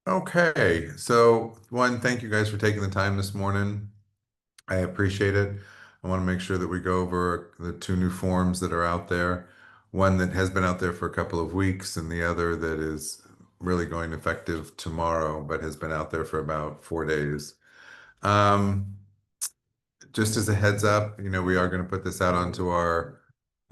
Okay, so one, thank you guys for taking the time this morning. I appreciate it. I want to make sure that we go over the two new forms that are out there. One that has been out there for a couple of weeks, and the other that is really going effective tomorrow, but has been out there for about 4 days. Um, just as a heads up, we are going to put this out onto our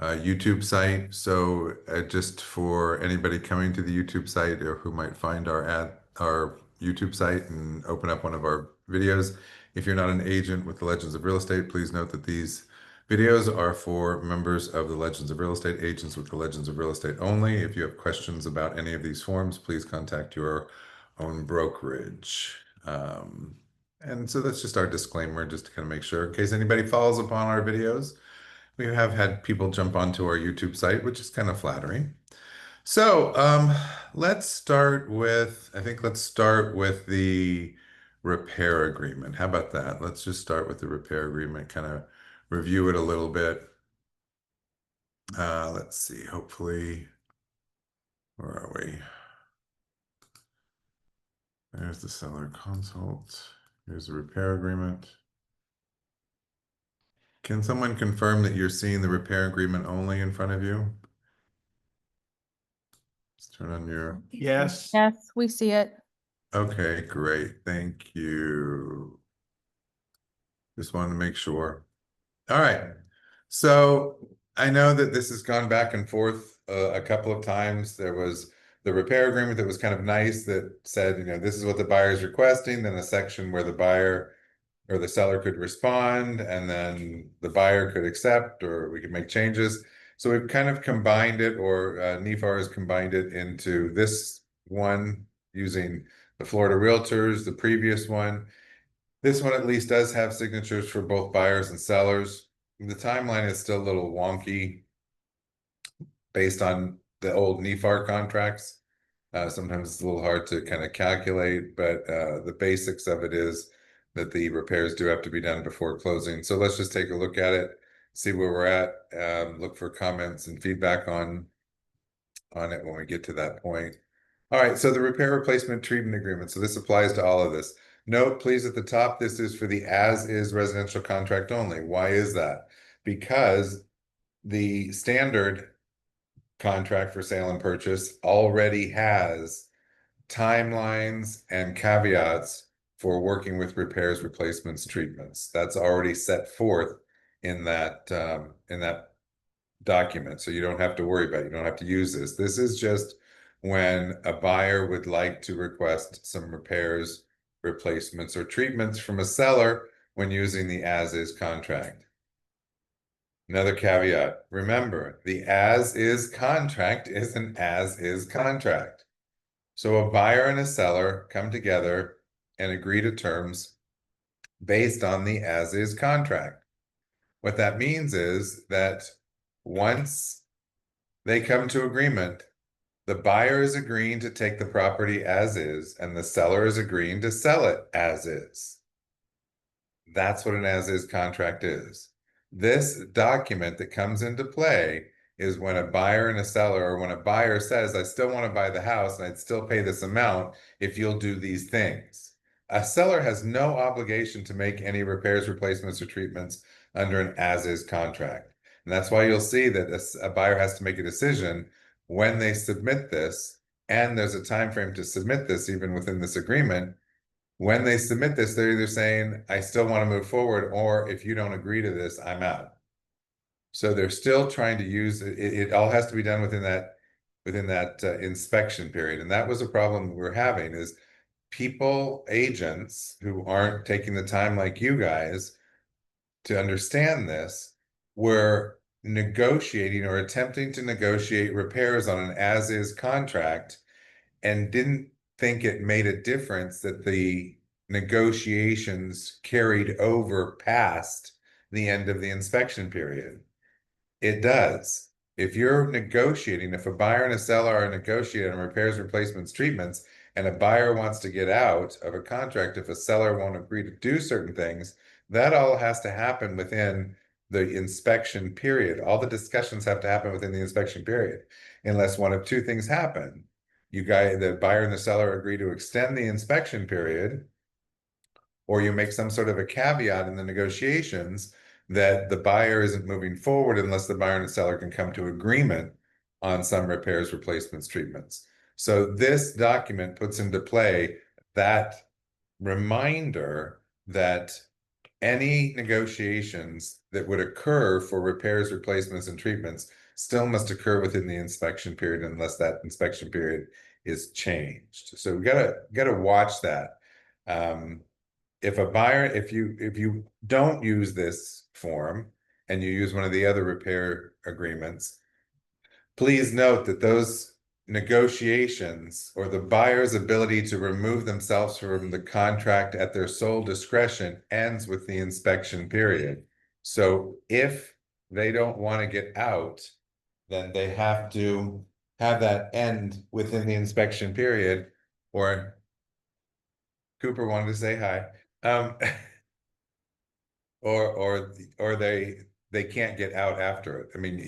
YouTube site. So just for anybody coming to the YouTube site or who might find our YouTube site and open up one of our videos, if you're not an agent with the Legends of Real Estate, please note that these videos are for members of the Legends of Real Estate, agents with the Legends of Real Estate only. If you have questions about any of these forms, please contact your own brokerage. And so that's just our disclaimer, just to kind of make sure, in case anybody follows upon our videos. We have had people jump onto our YouTube site, which is kind of flattering. So, I think let's start with the repair agreement. How about that? Let's just start with the repair agreement, kind of review it a little bit. Let's see, hopefully, where are we? There's the seller consult. Here's the repair agreement. Can someone confirm that you're seeing the repair agreement only in front of you? Let's turn on your, Yes. Yes, we see it. okay, great. Thank you. Just wanted to make sure. All right. So I know that this has gone back and forth a couple of times. There was the repair agreement that was kind of nice that said, this is what the buyer is requesting, then a section where the buyer or the seller could respond, and then the buyer could accept, or we could make changes. So we've kind of combined it, or NEFAR has combined it into this one using the Florida Realtors, the previous one. This one at least does have signatures for both buyers and sellers. The timeline is still a little wonky based on the old NEFAR contracts. Sometimes it's a little hard to kind of calculate, but the basics of it is that the repairs do have to be done before closing. So let's just take a look at it, see where we're at, look for comments and feedback on it when we get to that point. All right, so the repair replacement treatment agreement. So this applies to all of this. Note, please, at the top, this is for the as-is residential contract only. Why is that? Because the standard contract for sale and purchase already has timelines and caveats for working with repairs, replacements, treatments. That's already set forth in that document. So you don't have to worry about it. You don't have to use this. This is just when a buyer would like to request some repairs, replacements, or treatments from a seller when using the as-is contract. Another caveat, remember, the as-is contract is an as-is contract. So a buyer and a seller come together and agree to terms based on the as-is contract. What that means is that once they come to agreement, the buyer is agreeing to take the property as is, and the seller is agreeing to sell it as is. That's what an as-is contract is. This document that comes into play is when a buyer and a seller, or when a buyer says, I still want to buy the house and I'd still pay this amount if you'll do these things. A seller has no obligation to make any repairs, replacements, or treatments under an as-is contract. And that's why you'll see that a buyer has to make a decision when they submit this, and there's a time frame to submit this even within this agreement. When they submit this, they're either saying, I still want to move forward, or if you don't agree to this, I'm out. So they're still trying to use it. It all has to be done within that inspection period. And that was a problem we're having, is people, agents who aren't taking the time like you guys to understand this, were negotiating or attempting to negotiate repairs on an as-is contract and didn't think it made a difference that the negotiations carried over past the end of the inspection period. It does. If you're negotiating, if a buyer and a seller are negotiating on repairs, replacements, treatments, and a buyer wants to get out of a contract, if a seller won't agree to do certain things, that all has to happen within the inspection period. All the discussions have to happen within the inspection period, unless one of two things happen. the buyer and the seller agree to extend the inspection period, or you make some sort of a caveat in the negotiations that the buyer isn't moving forward unless the buyer and the seller can come to agreement on some repairs, replacements, treatments. So this document puts into play that reminder that any negotiations that would occur for repairs, replacements, and treatments still must occur within the inspection period unless that inspection period is changed. So we gotta watch that. If a buyer, if you don't use this form and you use one of the other repair agreements, please note that those negotiations or the buyer's ability to remove themselves from the contract at their sole discretion ends with the inspection period. So if they don't want to get out, then they have to have that end within the inspection period. Or Cooper wanted to say hi. Or they can't get out after it. I mean,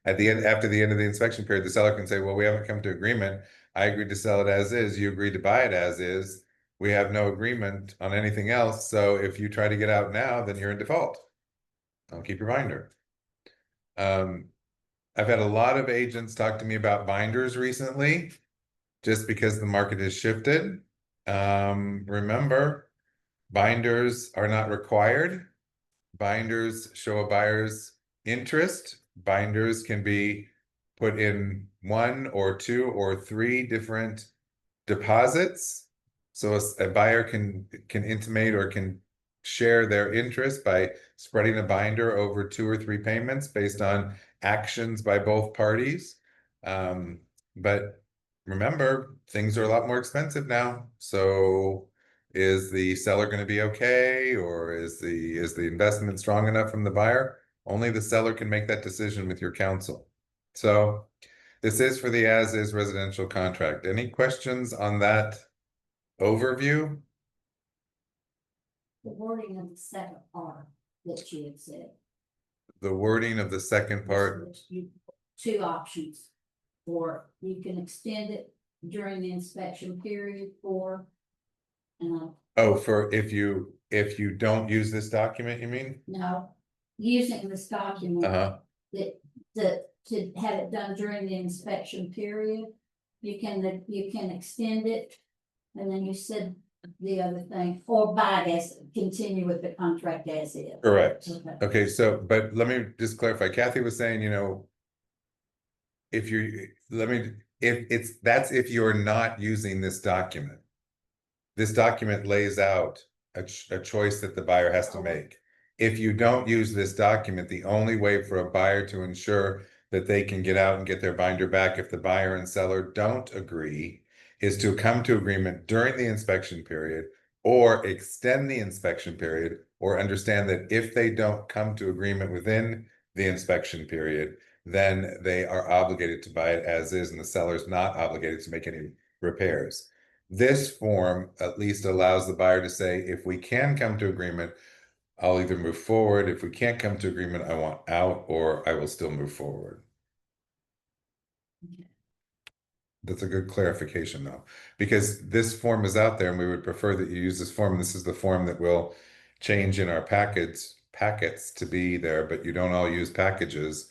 at the end, after the end of the inspection period, the seller can say, well, we haven't come to agreement. I agreed to sell it as is. You agreed to buy it as is. We have no agreement on anything else. So if you try to get out now, then you're in default. Don't keep your binder. I've had a lot of agents talk to me about binders recently, just because the market has shifted. Remember, binders are not required. Binders show a buyer's interest. Binders can be put in 1 or 2 or 3 different deposits. So a buyer can intimate or can share their interest by spreading a binder over 2 or 3 payments based on actions by both parties. But remember, things are a lot more expensive now. So is the seller going to be okay, or is the investment strong enough from the buyer? Only the seller can make that decision with your counsel. So this is for the as-is residential contract. Any questions on that overview? The wording of the second part that you had said. The wording of the second part. Two options, or you can extend it during the inspection period, or Oh, for if you don't use this document, you mean? no, using this document that to have it done during the inspection period, you can extend it, and then you said the other thing, or buy it as, continue with the contract as is. Correct. Okay. Okay, so, but let me just clarify. Kathy was saying, that's if you're not using this document. This document lays out a choice that the buyer has to make. If you don't use this document, the only way for a buyer to ensure that they can get out and get their binder back if the buyer and seller don't agree is to come to agreement during the inspection period, or extend the inspection period, or understand that if they don't come to agreement within the inspection period, then they are obligated to buy it as is, and the seller's not obligated to make any repairs. This form at least allows the buyer to say, if we can come to agreement, I'll either move forward. If we can't come to agreement, I want out, or I will still move forward. Okay. That's a good clarification, though, because this form is out there and we would prefer that you use this form. This is the form that will change in our packets to be there, but you don't all use packages.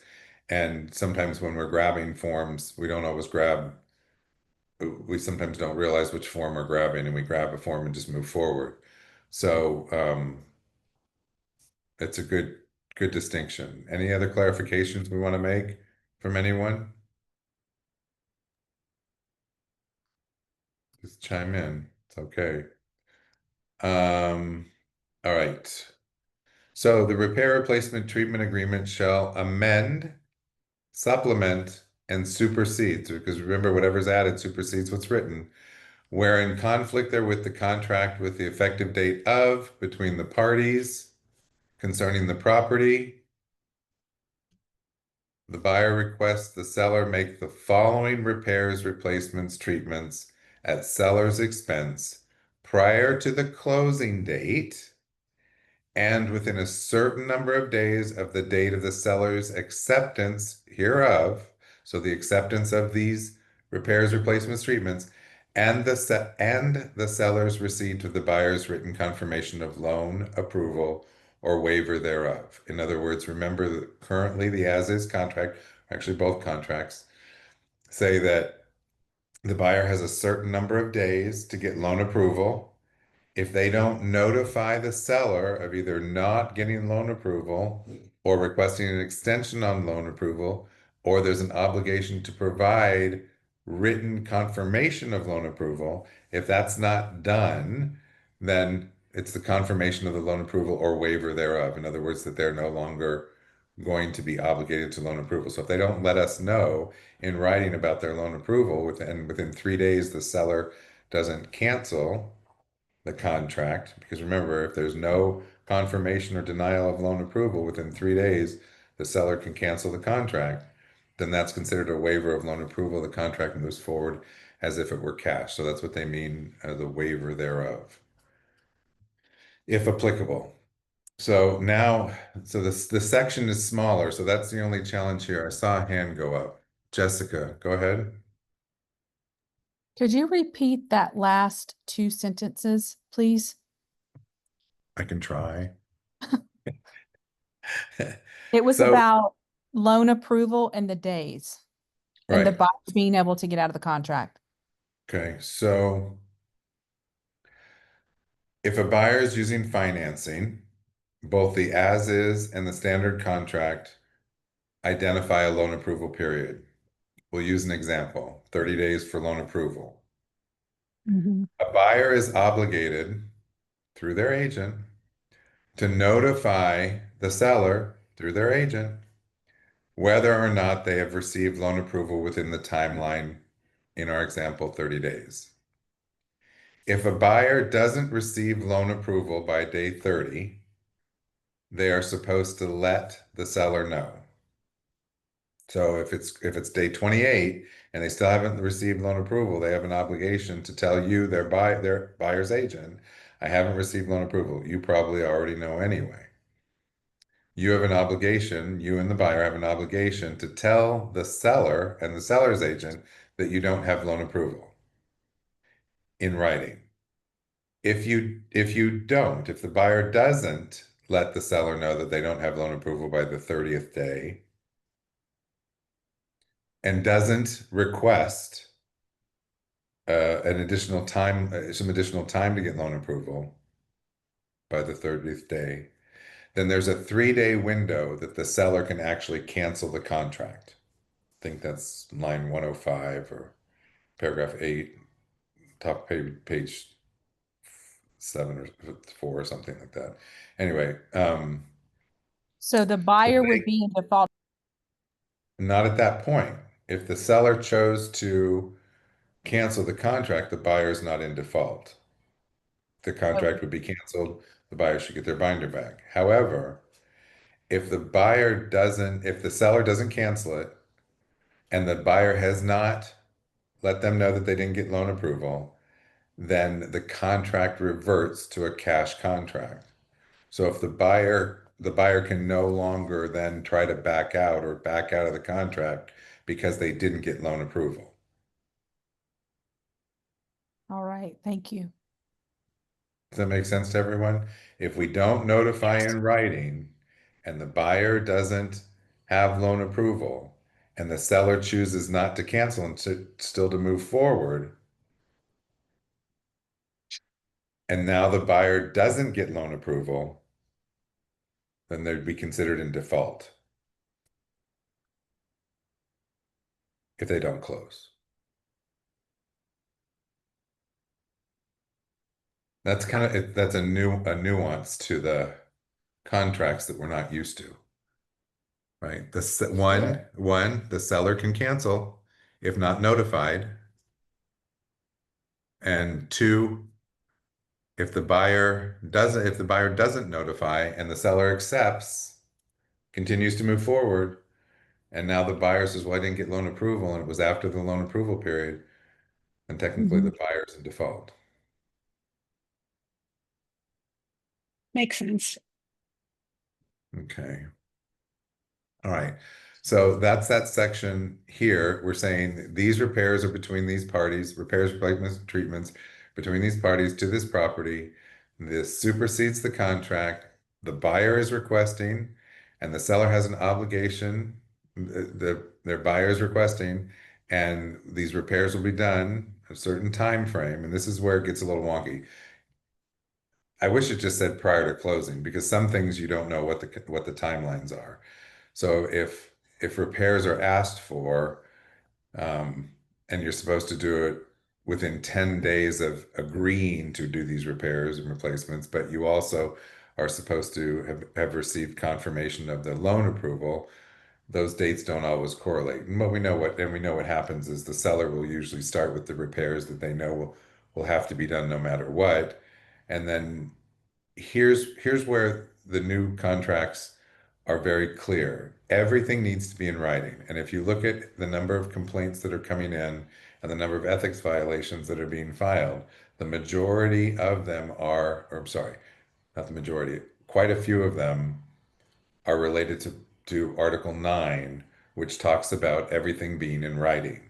And sometimes when we're grabbing forms, we don't always grab, we sometimes don't realize which form we're grabbing, and we grab a form and just move forward. So it's a good distinction. Any other clarifications we want to make from anyone? Just chime in. It's okay. All right. So the repair replacement treatment agreement shall amend, supplement, and supersede. Because remember, whatever's added supersedes what's written. Where in conflict therewith the contract with the effective date of between the parties concerning the property, the buyer requests the seller make the following repairs, replacements, treatments at seller's expense prior to the closing date and within a certain number of days of the date of the seller's acceptance hereof. So the acceptance of these repairs, replacements, treatments, and the seller's receipt of the buyer's written confirmation of loan approval or waiver thereof. In other words, remember that currently the as-is contract, actually both contracts, say that the buyer has a certain number of days to get loan approval. If they don't notify the seller of either not getting loan approval or requesting an extension on loan approval, or there's an obligation to provide written confirmation of loan approval, if that's not done, then it's the confirmation of the loan approval or waiver thereof. In other words, that they're no longer going to be obligated to loan approval. So if they don't let us know in writing about their loan approval within 3 days the seller doesn't cancel the contract, because remember, if there's no confirmation or denial of loan approval within 3 days, the seller can cancel the contract, then that's considered a waiver of loan approval. The contract moves forward as if it were cash. So that's what they mean, the waiver thereof, if applicable. So now, so the section is smaller, so that's the only challenge here. I saw a hand go up. Jessica, go ahead. Could you repeat that last 2 sentences, please? I can try. It was So, about loan approval and the days and the right. buyer being able to get out of the contract. Okay, so if a buyer is using financing, both the as-is and the standard contract identify a loan approval period. We'll use an example, 30 days for loan approval. A buyer is obligated through their agent to notify the seller through their agent whether or not they have received loan approval within the timeline, in our example, 30 days. If a buyer doesn't receive loan approval by day 30, they are supposed to let the seller know. So if it's day 28 and they still haven't received loan approval, they have an obligation to tell you, their buyer's agent, I haven't received loan approval. You probably already know anyway. You have an obligation, you and the buyer have an obligation to tell the seller and the seller's agent that you don't have loan approval in writing. If the buyer doesn't let the seller know that they don't have loan approval by the 30th day and doesn't request some additional time to get loan approval by the 30th day, then there's a 3-day window that the seller can actually cancel the contract. I think that's line 105 or paragraph 8, top page 7 or 4 or something like that. Anyway, So the buyer would be in default. not at that point. If the seller chose to cancel the contract, the buyer is not in default. The contract would be canceled. The buyer should get their binder back. However, if the seller doesn't cancel it and the buyer has not let them know that they didn't get loan approval, then the contract reverts to a cash contract. So if the buyer can no longer then try to back out of the contract because they didn't get loan approval. All right, thank you. Does that make sense to everyone? If we don't notify in writing and the buyer doesn't have loan approval and the seller chooses not to cancel and still to move forward, and now the buyer doesn't get loan approval, then they'd be considered in default if they don't close. That's that's a nuance to the contracts that we're not used to, right? The seller can cancel if not notified, and 2, if the buyer doesn't notify and the seller accepts, continues to move forward, and now the buyer says, well, I didn't get loan approval and it was after the loan approval period, then technically the buyer's in default. Makes sense. Okay. All right. So that's that section here. We're saying these repairs are between these parties, repairs, replacements, treatments between these parties to this property. This supersedes the contract. The buyer is requesting, and the seller has an obligation. Their buyer is requesting, and these repairs will be done a certain time frame. And this is where it gets a little wonky. I wish it just said prior to closing, because some things you don't know what the timelines are. So if repairs are asked for, and you're supposed to do it within 10 days of agreeing to do these repairs and replacements, but you also are supposed to have received confirmation of the loan approval, those dates don't always correlate. And we know what happens is the seller will usually start with the repairs that they know will have to be done no matter what. And then here's where the new contracts are very clear. Everything needs to be in writing. And if you look at the number of complaints that are coming in and the number of ethics violations that are being filed, the majority of them are, or I'm sorry, not the majority, quite a few of them are related to Article 9, which talks about everything being in writing.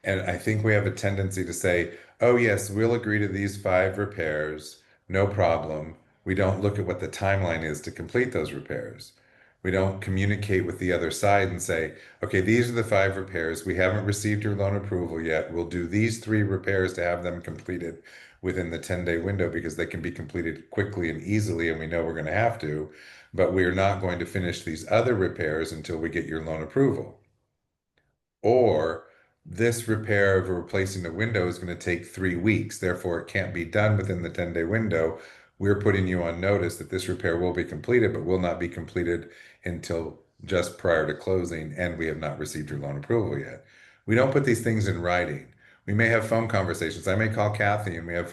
And I think we have a tendency to say, oh, yes, we'll agree to these 5 repairs, no problem. We don't look at what the timeline is to complete those repairs. We don't communicate with the other side and say, okay, these are the 5 repairs. We haven't received your loan approval yet. We'll do these 3 repairs to have them completed within the 10-day window because they can be completed quickly and easily, and we know we're going to have to, but we are not going to finish these other repairs until we get your loan approval. Or this repair of replacing the window is going to take 3 weeks, therefore it can't be done within the 10-day window. We're putting you on notice that this repair will be completed, but will not be completed until just prior to closing, and we have not received your loan approval yet. We don't put these things in writing. We may have phone conversations. I may call Kathy and we have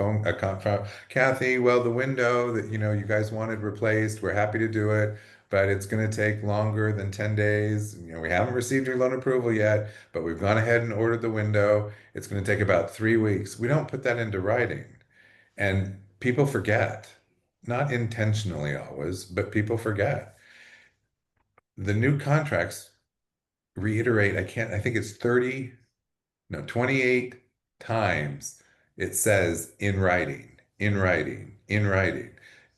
Kathy, well, the window that you guys wanted replaced, we're happy to do it, but it's going to take longer than 10 days. We haven't received your loan approval yet, but we've gone ahead and ordered the window. It's going to take about 3 weeks. We don't put that into writing. And people forget, not intentionally always, but people forget. The new contracts reiterate, I think it's 28 times it says in writing, in writing, in writing.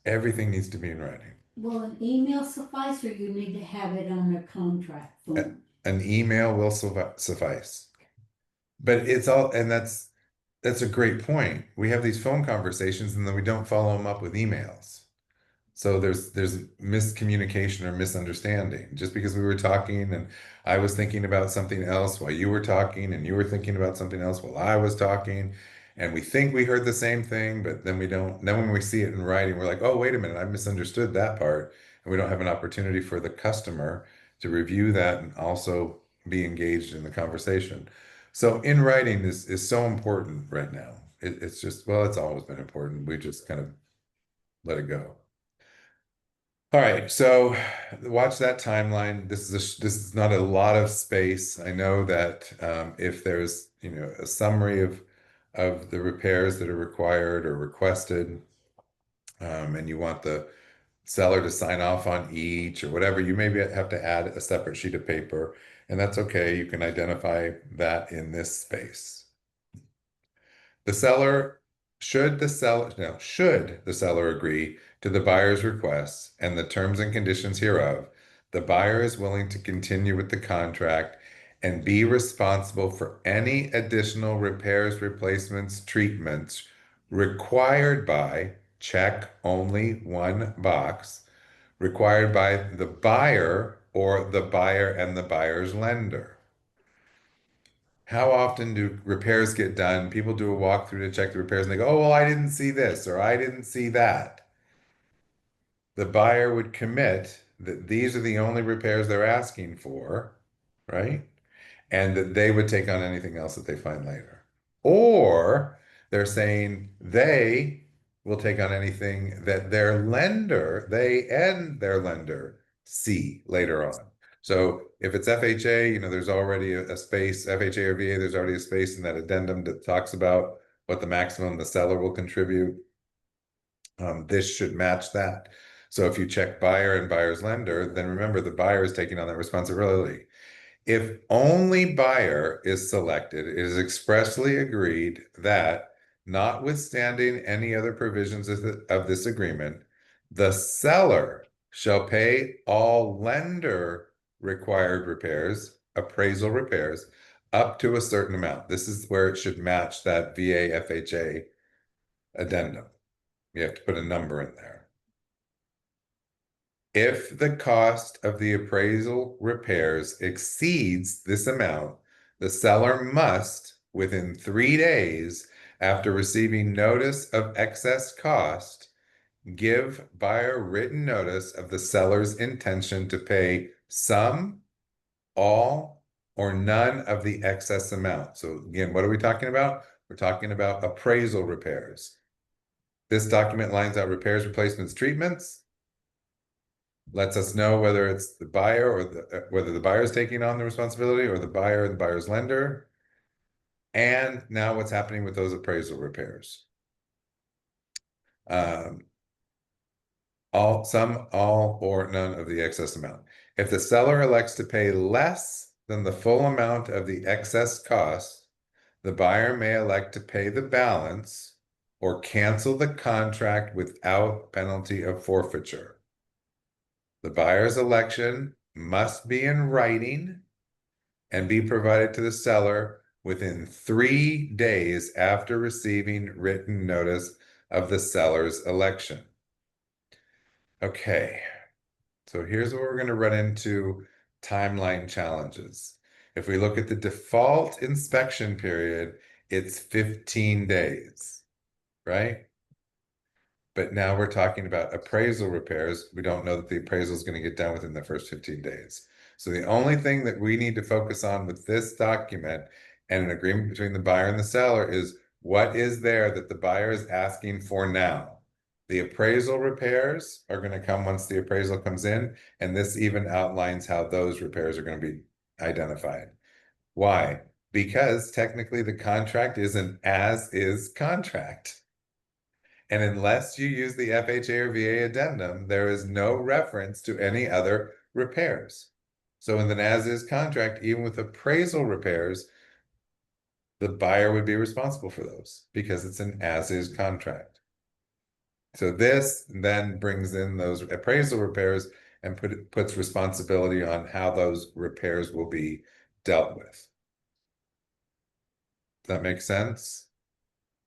Everything needs to be in writing. Will an email suffice, or you need to have it on a contract form? An email will suffice. But it's all, and that's a great point. We have these phone conversations and then we don't follow them up with emails. So there's miscommunication or misunderstanding. Just because we were talking and I was thinking about something else while you were talking, and you were thinking about something else while I was talking, and we think we heard the same thing, but then we don't. Then when we see it in writing, we're like, oh, wait a minute, I misunderstood that part. And we don't have an opportunity for the customer to review that and also be engaged in the conversation. So in writing is so important right now. It's just, well, it's always been important. We just kind of let it go. All right, so watch that timeline. This is not a lot of space. I know that if there's a summary of the repairs that are required or requested, and you want the seller to sign off on each or whatever, you maybe have to add a separate sheet of paper, and that's okay. You can identify that in this space. Should the seller agree to the buyer's requests and the terms and conditions hereof, the buyer is willing to continue with the contract and be responsible for any additional repairs, replacements, treatments required by, check only one box, required by the buyer or the buyer and the buyer's lender. How often do repairs get done? People do a walkthrough to check the repairs and they go, oh, well, I didn't see this or I didn't see that. The buyer would commit that these are the only repairs they're asking for, right? And that they would take on anything else that they find later. Or they're saying they will take on anything that they and their lender see later on. So if it's FHA, there's already a space, FHA or VA, there's already a space in that addendum that talks about what the maximum the seller will contribute. This should match that. So if you check buyer and buyer's lender, then remember the buyer is taking on that responsibility. If only buyer is selected, it is expressly agreed that, notwithstanding any other provisions of this agreement, the seller shall pay all lender required repairs, appraisal repairs, up to a certain amount. This is where it should match that VA FHA addendum. You have to put a number in there. If the cost of the appraisal repairs exceeds this amount, the seller must, within 3 days after receiving notice of excess cost, give buyer written notice of the seller's intention to pay some, all, or none of the excess amount. So again, what are we talking about? We're talking about appraisal repairs. This document lines out repairs, replacements, treatments, lets us know whether it's the buyer or whether the buyer is taking on the responsibility or the buyer and the buyer's lender. And now what's happening with those appraisal repairs. All, or none of the excess amount. If the seller elects to pay less than the full amount of the excess cost, the buyer may elect to pay the balance or cancel the contract without penalty of forfeiture. The buyer's election must be in writing and be provided to the seller within 3 days after receiving written notice of the seller's election. Okay, so here's where we're going to run into timeline challenges. If we look at the default inspection period, it's 15 days, right? But now we're talking about appraisal repairs. We don't know that the appraisal is going to get done within the first 15 days. So the only thing that we need to focus on with this document and an agreement between the buyer and the seller is what is there that the buyer is asking for now. The appraisal repairs are going to come once the appraisal comes in, and this even outlines how those repairs are going to be identified. Why? Because technically the contract is an as-is contract. And unless you use the FHA or VA addendum, there is no reference to any other repairs. So in the as-is contract, even with appraisal repairs, the buyer would be responsible for those because it's an as-is contract. So this then brings in those appraisal repairs and puts responsibility on how those repairs will be dealt with. Does that make sense?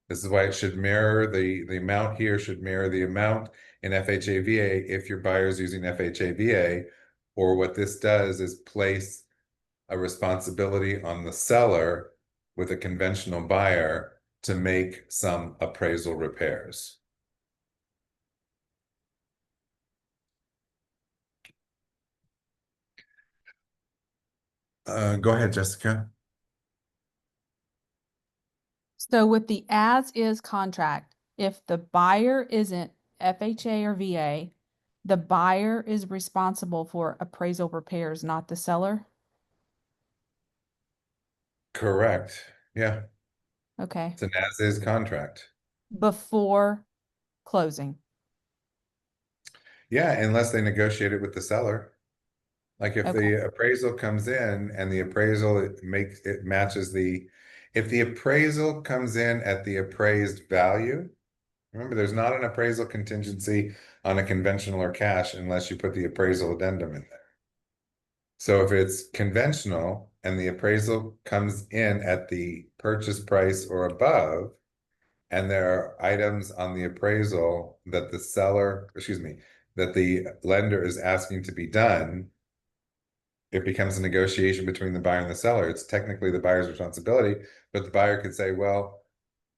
This is why it should mirror the amount here should mirror the amount in FHA VA if your buyer is using FHA VA, or what this does is place a responsibility on the seller with a conventional buyer to make some appraisal repairs. Go ahead, Jessica. So with the as-is contract, if the buyer isn't FHA or VA, the buyer is responsible for appraisal repairs, not the seller? Correct. Yeah, Okay, it's an as-is contract. before closing. Yeah, unless they negotiate it with the seller. Like if Okay. the appraisal comes in and the appraisal if the appraisal comes in at the appraised value, remember there's not an appraisal contingency on a conventional or cash unless you put the appraisal addendum in there. So if it's conventional and the appraisal comes in at the purchase price or above, and there are items on the appraisal that that the lender is asking to be done, it becomes a negotiation between the buyer and the seller. It's technically the buyer's responsibility, but the buyer could say, well,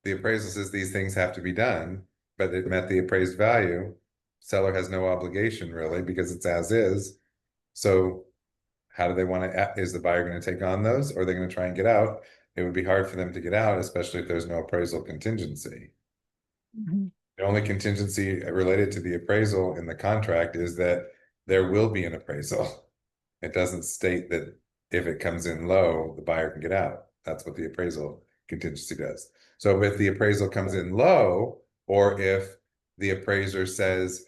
the appraisal says these things have to be done, but it met the appraised value. Seller has no obligation really because it's as is. So how do they want to, is the buyer going to take on those or are they going to try and get out? It would be hard for them to get out, especially if there's no appraisal contingency. Mhm. The only contingency related to the appraisal in the contract is that there will be an appraisal. It doesn't state that if it comes in low, the buyer can get out. That's what the appraisal contingency does. So if the appraisal comes in low, or if the appraiser says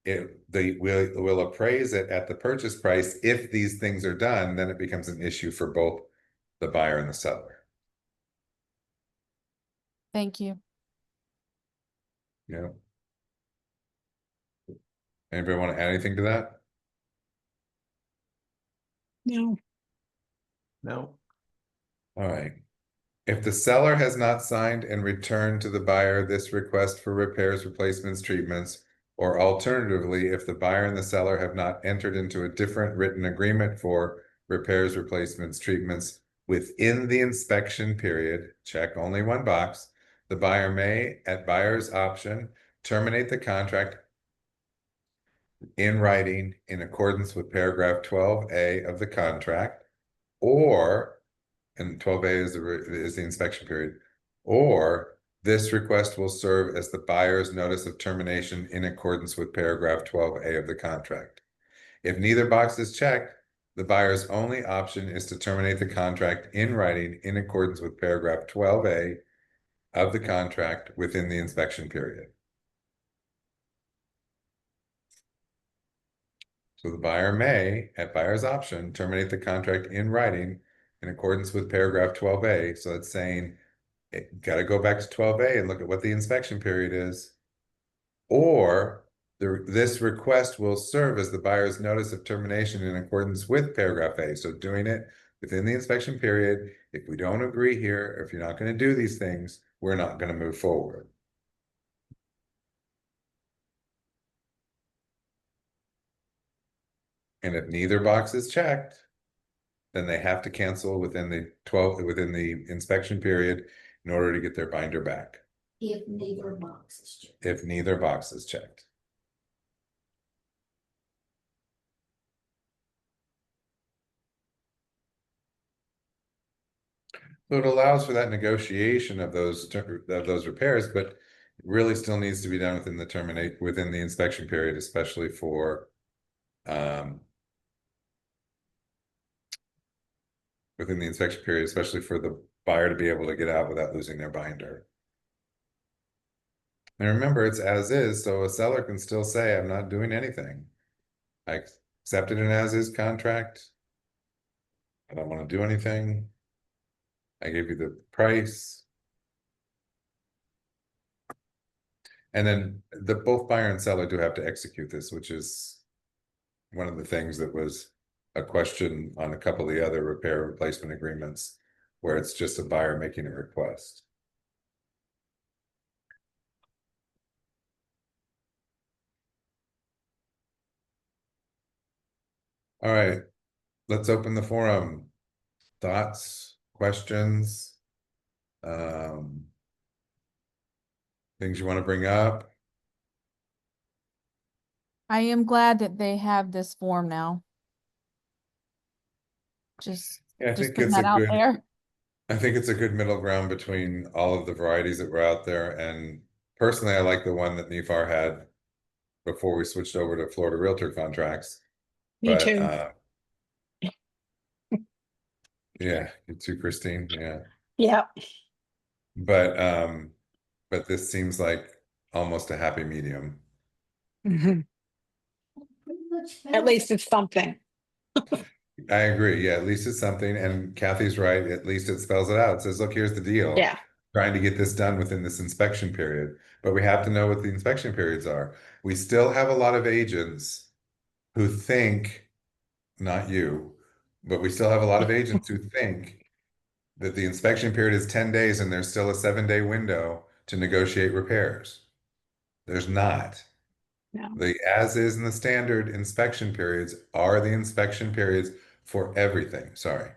they will appraise it at the purchase price. If these things are done, then it becomes an issue for both the buyer and the seller. Thank you. Yeah. Anybody want to add anything to that? No. No. All right. If the seller has not signed and returned to the buyer this request for repairs, replacements, treatments, or alternatively, if the buyer and the seller have not entered into a different written agreement for repairs, replacements, treatments within the inspection period, check only one box, the buyer may, at buyer's option, terminate the contract in writing in accordance with paragraph 12A of the contract, or and 12A is the inspection period, or this request will serve as the buyer's notice of termination in accordance with paragraph 12A of the contract. If neither box is checked, the buyer's only option is to terminate the contract in writing in accordance with paragraph 12A of the contract within the inspection period. So the buyer may, at buyer's option, terminate the contract in writing in accordance with paragraph 12A. So it's saying, got to go back to 12A and look at what the inspection period is. Or this request will serve as the buyer's notice of termination in accordance with paragraph A. So doing it within the inspection period. If we don't agree here, if you're not going to do these things, we're not going to move forward. And if neither box is checked, then they have to cancel within the inspection period in order to get their binder back. If neither box is checked. If neither box is checked. So it allows for that negotiation of those repairs, but it really still needs to be done within the inspection period, especially for within the inspection period, especially for the buyer to be able to get out without losing their binder. And remember, it's as is, so a seller can still say, I'm not doing anything. I accepted an as is contract. I don't want to do anything. I gave you the price. And then both buyer and seller do have to execute this, which is one of the things that was a question on a couple of the other repair replacement agreements, where it's just a buyer making a request. All right, let's open the forum. Thoughts, questions, things you want to bring up? I am glad that they have this form now. Just Yeah, I just think putting it's that out there. I think it's a good middle ground between all of the varieties that were out there. And personally, I like the one that NEFAR had before we switched over to Florida Realtor contracts. Me too. Yeah, you too, Christine. Yeah. Yeah. But this seems like almost a happy medium. Mhm. Pretty much At least it's something. I agree. Yeah, at least it's something. And Kathy's right. At least it spells it out. It says, look, here's the deal. Yeah. Trying to get this done within this inspection period, but we have to know what the inspection periods are. We still have a lot of agents who think, not you, but we still have a lot of agents who think that the inspection period is 10 days and there's still a 7-day window to negotiate repairs. There's not. No. The as is and the standard inspection periods are the inspection periods for everything. Sorry.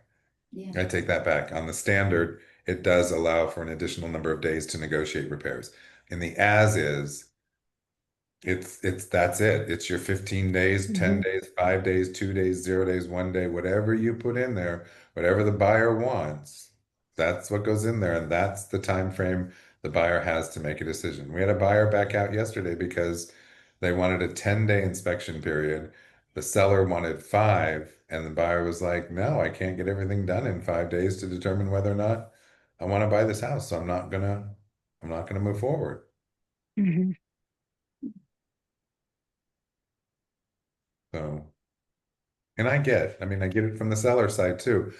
Yeah. I take that back. On the standard, it does allow for an additional number of days to negotiate repairs. In the as is, that's it. It's your 15 days, 10 days, 5 days, 2 days, 0 days, 1 day, whatever you put in there, whatever the buyer wants, that's what goes in there. And that's the time frame the buyer has to make a decision. We had a buyer back out yesterday because they wanted a 10-day inspection period. The seller wanted 5, and the buyer was like, no, I can't get everything done in 5 days to determine whether or not I want to buy this house. So I'm not gonna move forward. Mhm. So, and I get it from the seller side too.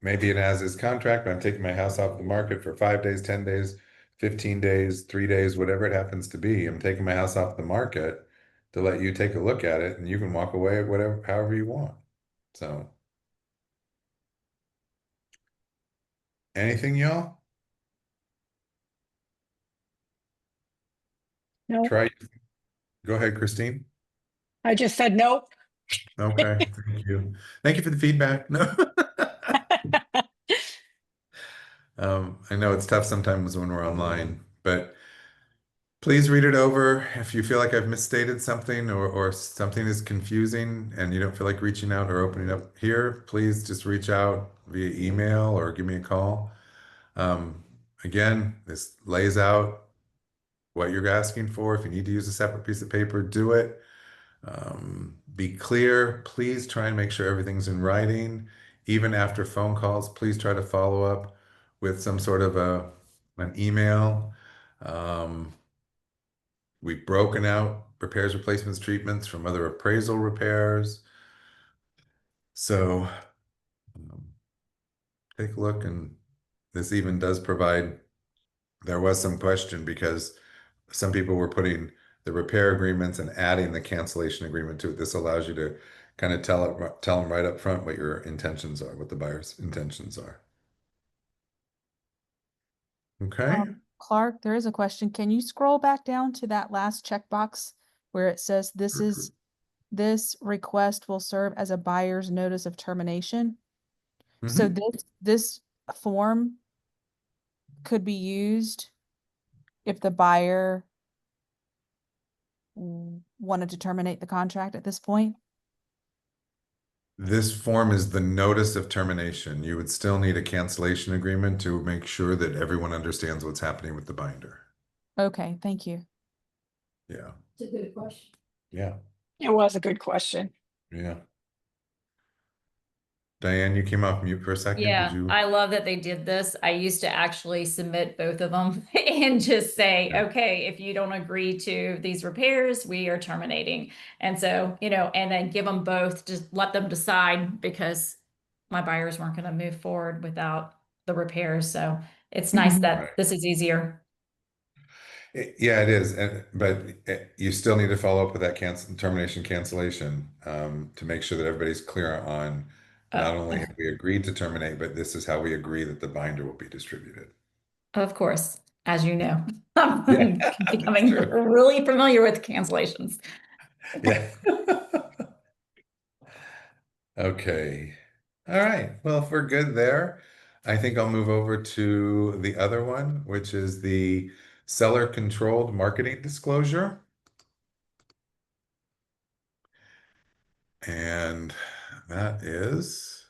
Maybe an as-is contract, but I'm taking my house off the market for 5 days, 10 days, 15 days, 3 days, whatever it happens to be. I'm taking my house off the market to let you take a look at it, and you can walk away whatever, however you want. So, anything, y'all? No, Try. Go ahead, Christine. I just said nope. Okay, thank you. Thank you for the feedback. No. I know it's tough sometimes when we're online, but please read it over. If you feel like I've misstated something or something is confusing and you don't feel like reaching out or opening up here, please just reach out via email or give me a call. Again, this lays out what you're asking for. If you need to use a separate piece of paper, do it. Be clear. Please try and make sure everything's in writing. Even after phone calls, please try to follow up with some sort of an email. We've broken out repairs, replacements, treatments from other appraisal repairs. So take a look, and this even does provide, there was some question because some people were putting the repair agreements and adding the cancellation agreement to it. This allows you to kind of tell them right up front what your intentions are, what the buyer's intentions are. Okay. Clark, there is a question. Can you scroll back down to that last checkbox where it says this request will serve as a buyer's notice of termination? So this form could be used if the buyer wanted to terminate the contract at this point? This form is the notice of termination. You would still need a cancellation agreement to make sure that everyone understands what's happening with the binder. Okay, thank you. Yeah. It's a good question. Yeah. It was a good question. Yeah. Diane, you came off mute for a second. Yeah, Did you? I love that they did this. I used to actually submit both of them and just say, Yeah. okay, if you don't agree to these repairs, we are terminating. And so, and then give them both, just let them decide, because my buyers weren't going to move forward without the repairs. So it's nice Mhm. that Right. this is easier. Yeah, it is. But you still need to follow up with that termination cancellation to make sure that everybody's clear on not only have we agreed to terminate, but this is how we agree that the binder will be distributed. Of course, as you know, Yeah, I'm becoming true. really familiar with cancellations. Yeah. Okay. All right. Well, if we're good there, I think I'll move over to the other one, which is the seller controlled marketing disclosure. And that is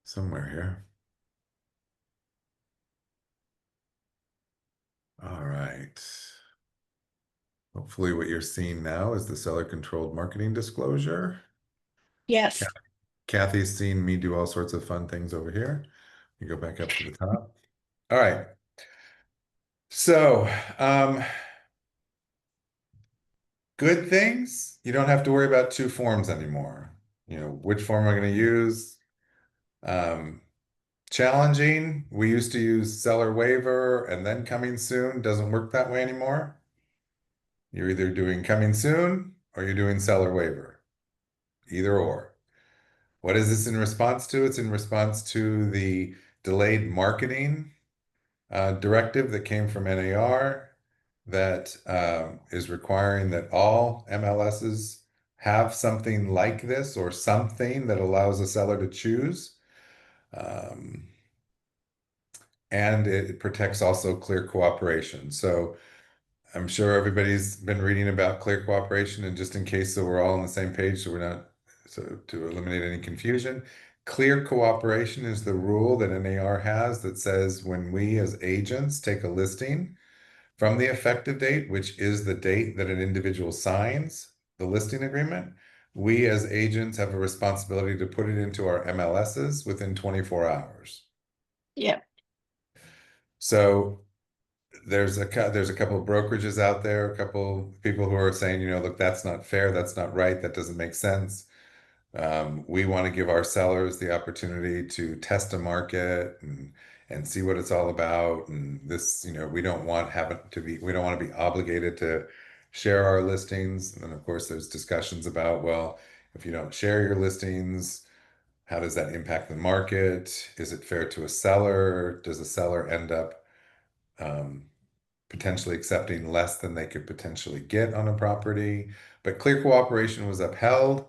somewhere here. All right. Hopefully what you're seeing now is the seller controlled marketing disclosure. Yes. Kathy's seen me do all sorts of fun things over here. You go back up to the top. All right. So, good things, you don't have to worry about two forms anymore. Which form am I going to use? Challenging, we used to use seller waiver and then coming soon. Doesn't work that way anymore. You're either doing coming soon or you're doing seller waiver. Either or. What is this in response to? It's in response to the delayed marketing directive that came from NAR that is requiring that all MLSs have something like this or something that allows a seller to choose. And it protects also clear cooperation. So I'm sure everybody's been reading about clear cooperation, and just in case so we're all on the same page, so to eliminate any confusion, clear cooperation is the rule that NAR has that says when we as agents take a listing from the effective date, which is the date that an individual signs the listing agreement, we as agents have a responsibility to put it into our MLSs within 24 hours. Yeah. So there's there's a couple of brokerages out there, a couple people who are saying, you know, look, that's not fair, that's not right, that doesn't make sense. We want to give our sellers the opportunity to test a market and see what it's all about. And this, you know, we don't want we don't want to be obligated to share our listings. And of course, there's discussions about, well, if you don't share your listings, how does that impact the market? Is it fair to a seller? Does a seller end up potentially accepting less than they could potentially get on a property? But clear cooperation was upheld.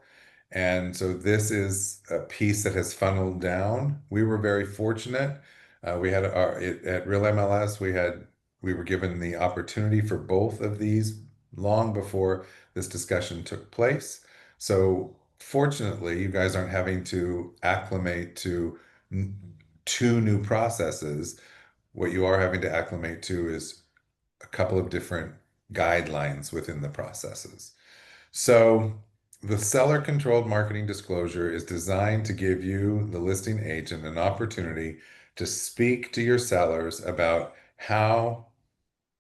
And so this is a piece that has funneled down. We were very fortunate. We had at Real MLS, we were given the opportunity for both of these long before this discussion took place. So fortunately, you guys aren't having to acclimate to two new processes. What you are having to acclimate to is a couple of different guidelines within the processes. So the seller controlled marketing disclosure is designed to give you, the listing agent, an opportunity to speak to your sellers about how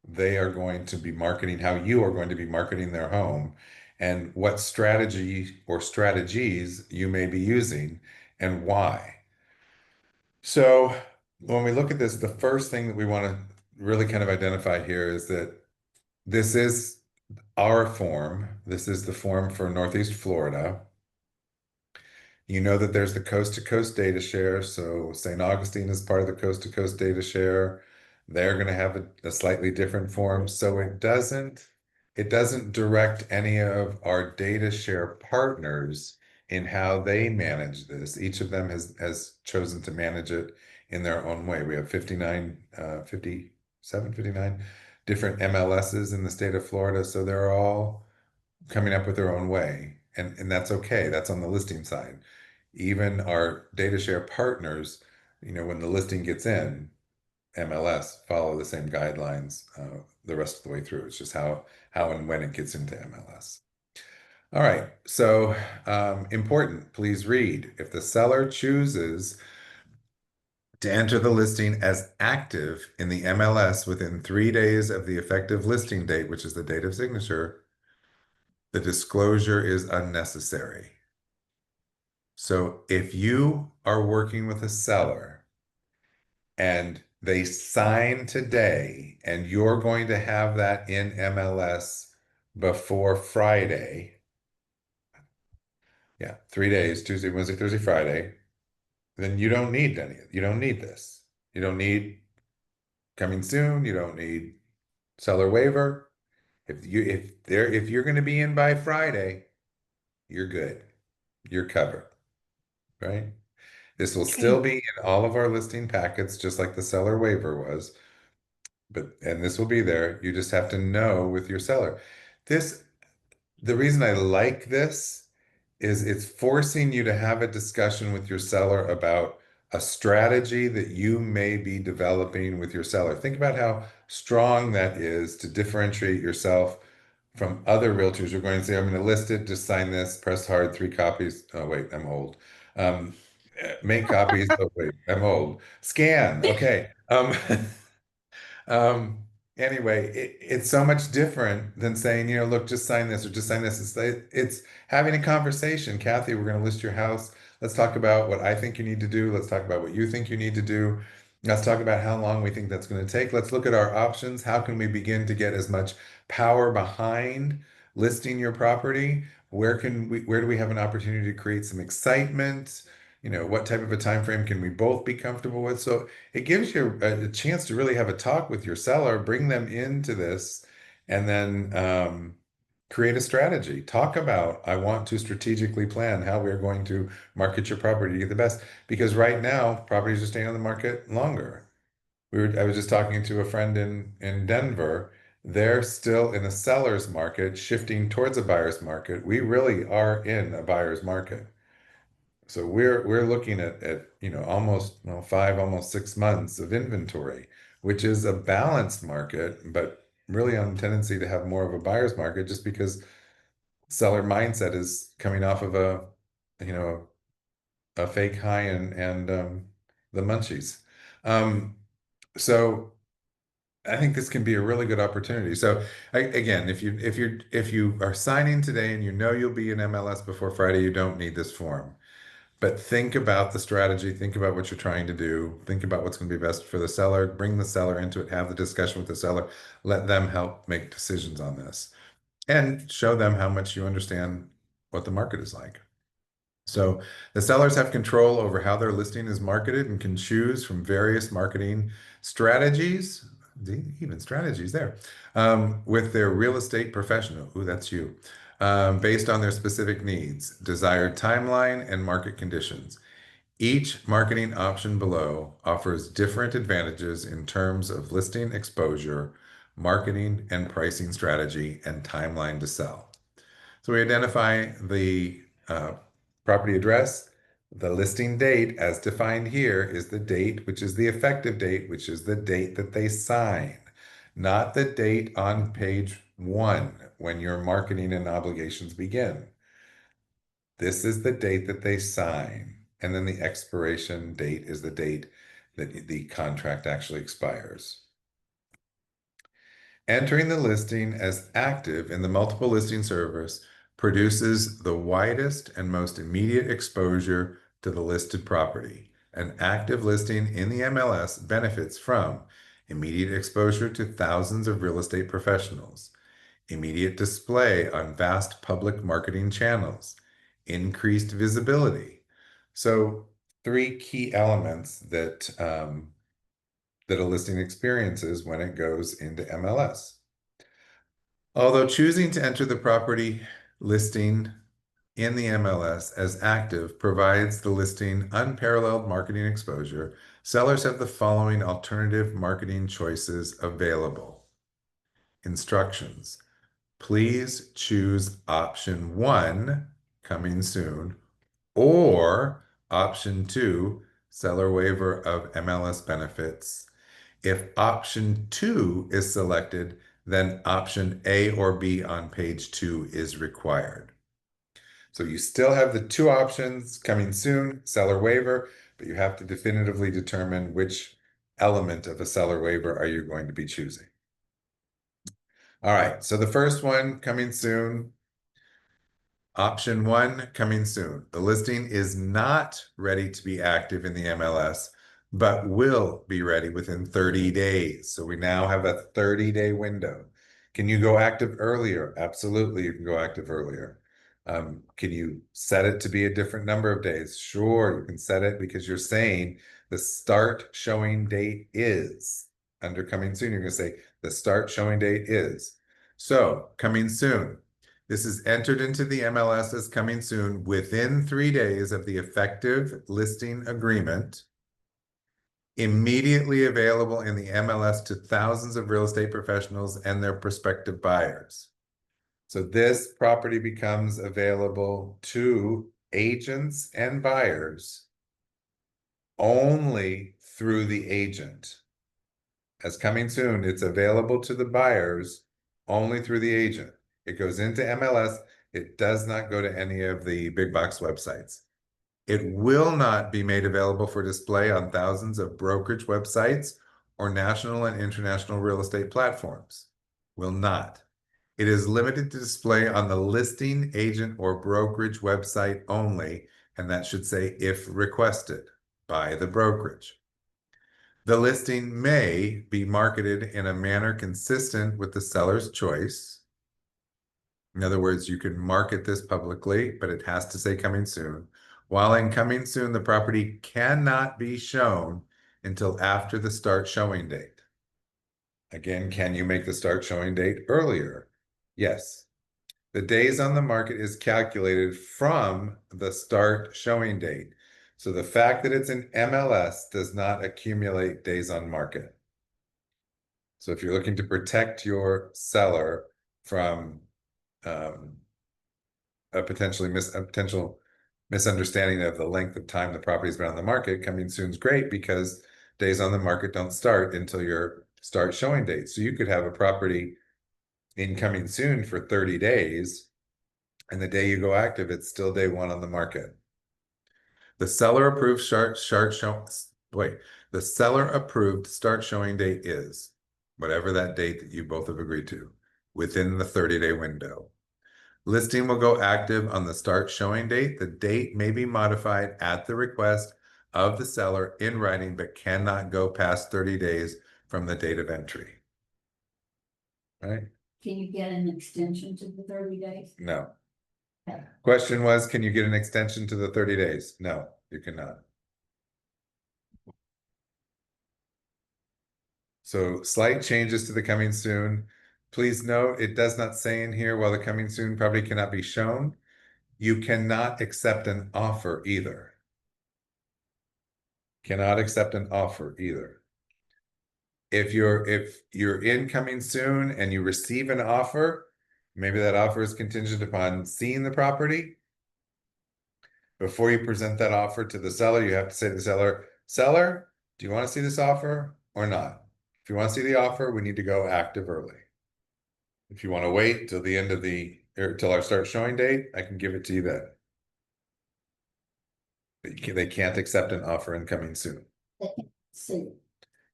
they are going to be marketing, how you are going to be marketing their home, and what strategy or strategies you may be using and why. So when we look at this, the first thing that we want to really kind of identify here is that this is our form. This is the form for Northeast Florida. You know that there's the coast to coast data share. So St. Augustine is part of the coast to coast data share. They're going to have a slightly different form. So it doesn't direct any of our data share partners in how they manage this. Each of them has chosen to manage it in their own way. We have 59, 57, 59 different MLSs in the state of Florida. So they're all coming up with their own way. And that's okay. That's on the listing side. Even our data share partners, you know, when the listing gets in, MLS follow the same guidelines the rest of the way through. It's just how and when it gets into MLS. All right, so important, please read. If the seller chooses to enter the listing as active in the MLS within 3 days of the effective listing date, which is the date of signature, the disclosure is unnecessary. So if you are working with a seller and they sign today and you're going to have that in MLS before Friday, yeah, 3 days, Tuesday, Wednesday, Thursday, Friday, then you don't need you don't need this. You don't need coming soon. You don't need seller waiver. If you're going to be in by Friday, you're good. You're covered, right? This will still be in all of our listing packets, just like the seller waiver was. And this will be there. You just have to know with your seller. The reason I like this is it's forcing you to have a discussion with your seller about a strategy that you may be developing with your seller. Think about how strong that is to differentiate yourself from other realtors. You're going to say, I'm going to list it, just sign this, press hard, 3 copies. Oh, wait, I'm old. Make copies. Oh, wait, I'm old. Scan. Okay. Anyway, it's so much different than saying, you know, look, just sign this or just sign this. It's having a conversation. Kathy, we're going to list your house. Let's talk about what I think you need to do. Let's talk about what you think you need to do. Let's talk about how long we think that's going to take. Let's look at our options. How can we begin to get as much power behind listing your property? Where do we have an opportunity to create some excitement? You know, what type of a time frame can we both be comfortable with? So it gives you a chance to really have a talk with your seller, bring them into this, and then create a strategy. Talk about, I want to strategically plan how we're going to market your property to get the best. Because right now, properties are staying on the market longer. I was just talking to a friend in Denver. They're still in a seller's market, shifting towards a buyer's market. We really are in a buyer's market. So we're looking at you know almost 5, almost 6 months of inventory, which is a balanced market, but really on tendency to have more of a buyer's market just because seller mindset is coming off of a you know a fake high, and the munchies. So I think this can be a really good opportunity. So again, if you are signing today and you know you'll be in MLS before Friday, you don't need this form. But think about the strategy, think about what you're trying to do, think about what's going to be best for the seller, bring the seller into it, have the discussion with the seller, let them help make decisions on this, and show them how much you understand what the market is like. So the sellers have control over how their listing is marketed and can choose from various marketing strategies, even strategies there, with their real estate professional. Ooh, that's you. Based on their specific needs, desired timeline, and market conditions. Each marketing option below offers different advantages in terms of listing exposure, marketing and pricing strategy, and timeline to sell. So we identify the property address. The listing date, as defined here, is the date, which is the effective date, which is the date that they sign, not the date on page 1 when your marketing and obligations begin. This is the date that they sign, and then the expiration date is the date that the contract actually expires. Entering the listing as active in the multiple listing service produces the widest and most immediate exposure to the listed property. An active listing in the MLS benefits from immediate exposure to thousands of real estate professionals, immediate display on vast public marketing channels, increased visibility. So 3 key elements that that a listing experiences when it goes into MLS. Although choosing to enter the property listing in the MLS as active provides the listing unparalleled marketing exposure, sellers have the following alternative marketing choices available. Instructions. Please choose option 1, coming soon, or option 2, seller waiver of MLS benefits. If option 2 is selected, then option A or B on page 2 is required. So you still have the 2 options, coming soon, seller waiver, but you have to definitively determine which element of a seller waiver are you going to be choosing. All right, so the first one, coming soon. Option 1, coming soon. The listing is not ready to be active in the MLS, but will be ready within 30 days. So we now have a 30-day window. Can you go active earlier? Absolutely, you can go active earlier. Can you set it to be a different number of days? Sure, you can set it because you're saying the start showing date is. Under coming soon, you're going to say the start showing date is. So coming soon. This is entered into the MLS as coming soon within 3 days of the effective listing agreement, immediately available in the MLS to thousands of real estate professionals and their prospective buyers. So this property becomes available to agents and buyers only through the agent. As coming soon, it's available to the buyers only through the agent. It goes into MLS. It does not go to any of the big box websites. It will not be made available for display on thousands of brokerage websites or national and international real estate platforms. Will not. It is limited to display on the listing agent or brokerage website only, and that should say if requested by the brokerage. The listing may be marketed in a manner consistent with the seller's choice. In other words, you can market this publicly, but it has to say coming soon. While in coming soon, the property cannot be shown until after the start showing date. Again, can you make the start showing date earlier? Yes. The days on the market is calculated from the start showing date. So the fact that it's an MLS does not accumulate days on market. So if you're looking to protect your seller from a potential misunderstanding of the length of time the property's been on the market, coming soon is great because days on the market don't start until your start showing date. So you could have a property in coming soon for 30 days, and the day you go active, it's still day 1 on the market. The seller approved start showing date is whatever that date that you both have agreed to, within the 30-day window. Listing will go active on the start showing date. The date may be modified at the request of the seller in writing, but cannot go past 30 days from the date of entry. Right? Can you get an extension to the 30 days? No. Okay. Question was, can you get an extension to the 30 days? No, you cannot. So slight changes to the coming soon. Please note, it does not say in here, while the coming soon probably cannot be shown, you cannot accept an offer either. Cannot accept an offer either. If you're incoming soon and you receive an offer, maybe that offer is contingent upon seeing the property. Before you present that offer to the seller, you have to say to the seller, seller, do you want to see this offer or not? If you want to see the offer, we need to go active early. If you want to wait till the end of till our start showing date, I can give it to you then. They can't accept an offer incoming soon. See,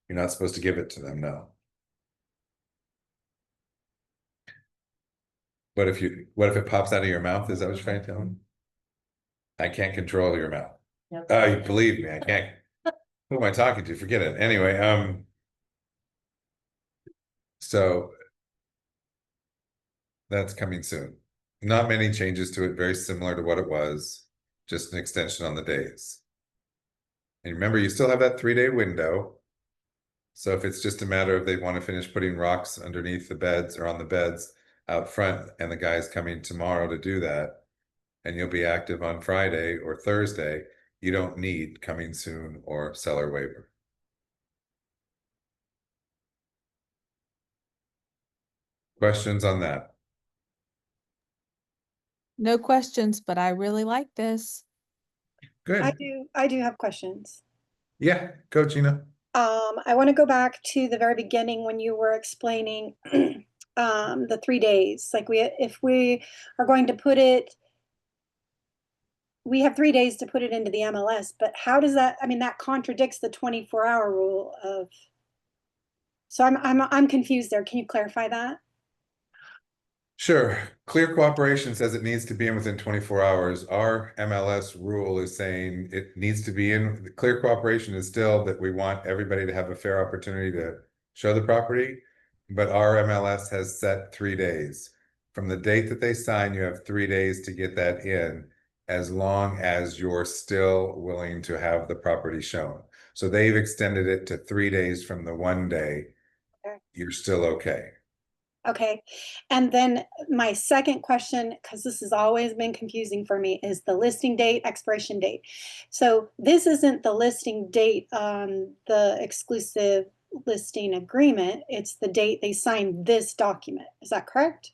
You're not supposed to give it to them, no. What if it pops out of your mouth? Is that what you're trying to tell them? I can't control your mouth. You believe me, I can't. Who am I talking to? Forget it. Anyway, so that's coming soon. Not many changes to it, very similar to what it was, just an extension on the days. And remember, you still have that 3-day window. So if it's just a matter of they want to finish putting rocks underneath the beds or on the beds out front, and the guy's coming tomorrow to do that, and you'll be active on Friday or Thursday, you don't need coming soon or seller waiver. Questions on that? No questions, but I really like this. Good. I do have questions. Yeah, go Gina. I want to go back to the very beginning when you were explaining the 3 days. Like if we are going to put it, we have 3 days to put it into the MLS, but how does that, I mean, that contradicts the 24-hour rule of, so I'm confused there. Can you clarify that? Sure. Clear Cooperation says it needs to be in within 24 hours. Our MLS rule is saying it needs to be in. Clear Cooperation is still that we want everybody to have a fair opportunity to show the property, but our MLS has set 3 days. From the date that they sign, you have 3 days to get that in, as long as you're still willing to have the property shown. So they've extended it to 3 days from the 1 day. Okay. You're still okay. Okay. And then my second question, because this has always been confusing for me, is the listing date, expiration date. So this isn't the listing date on the exclusive listing agreement. It's the date they signed this document. Is that correct?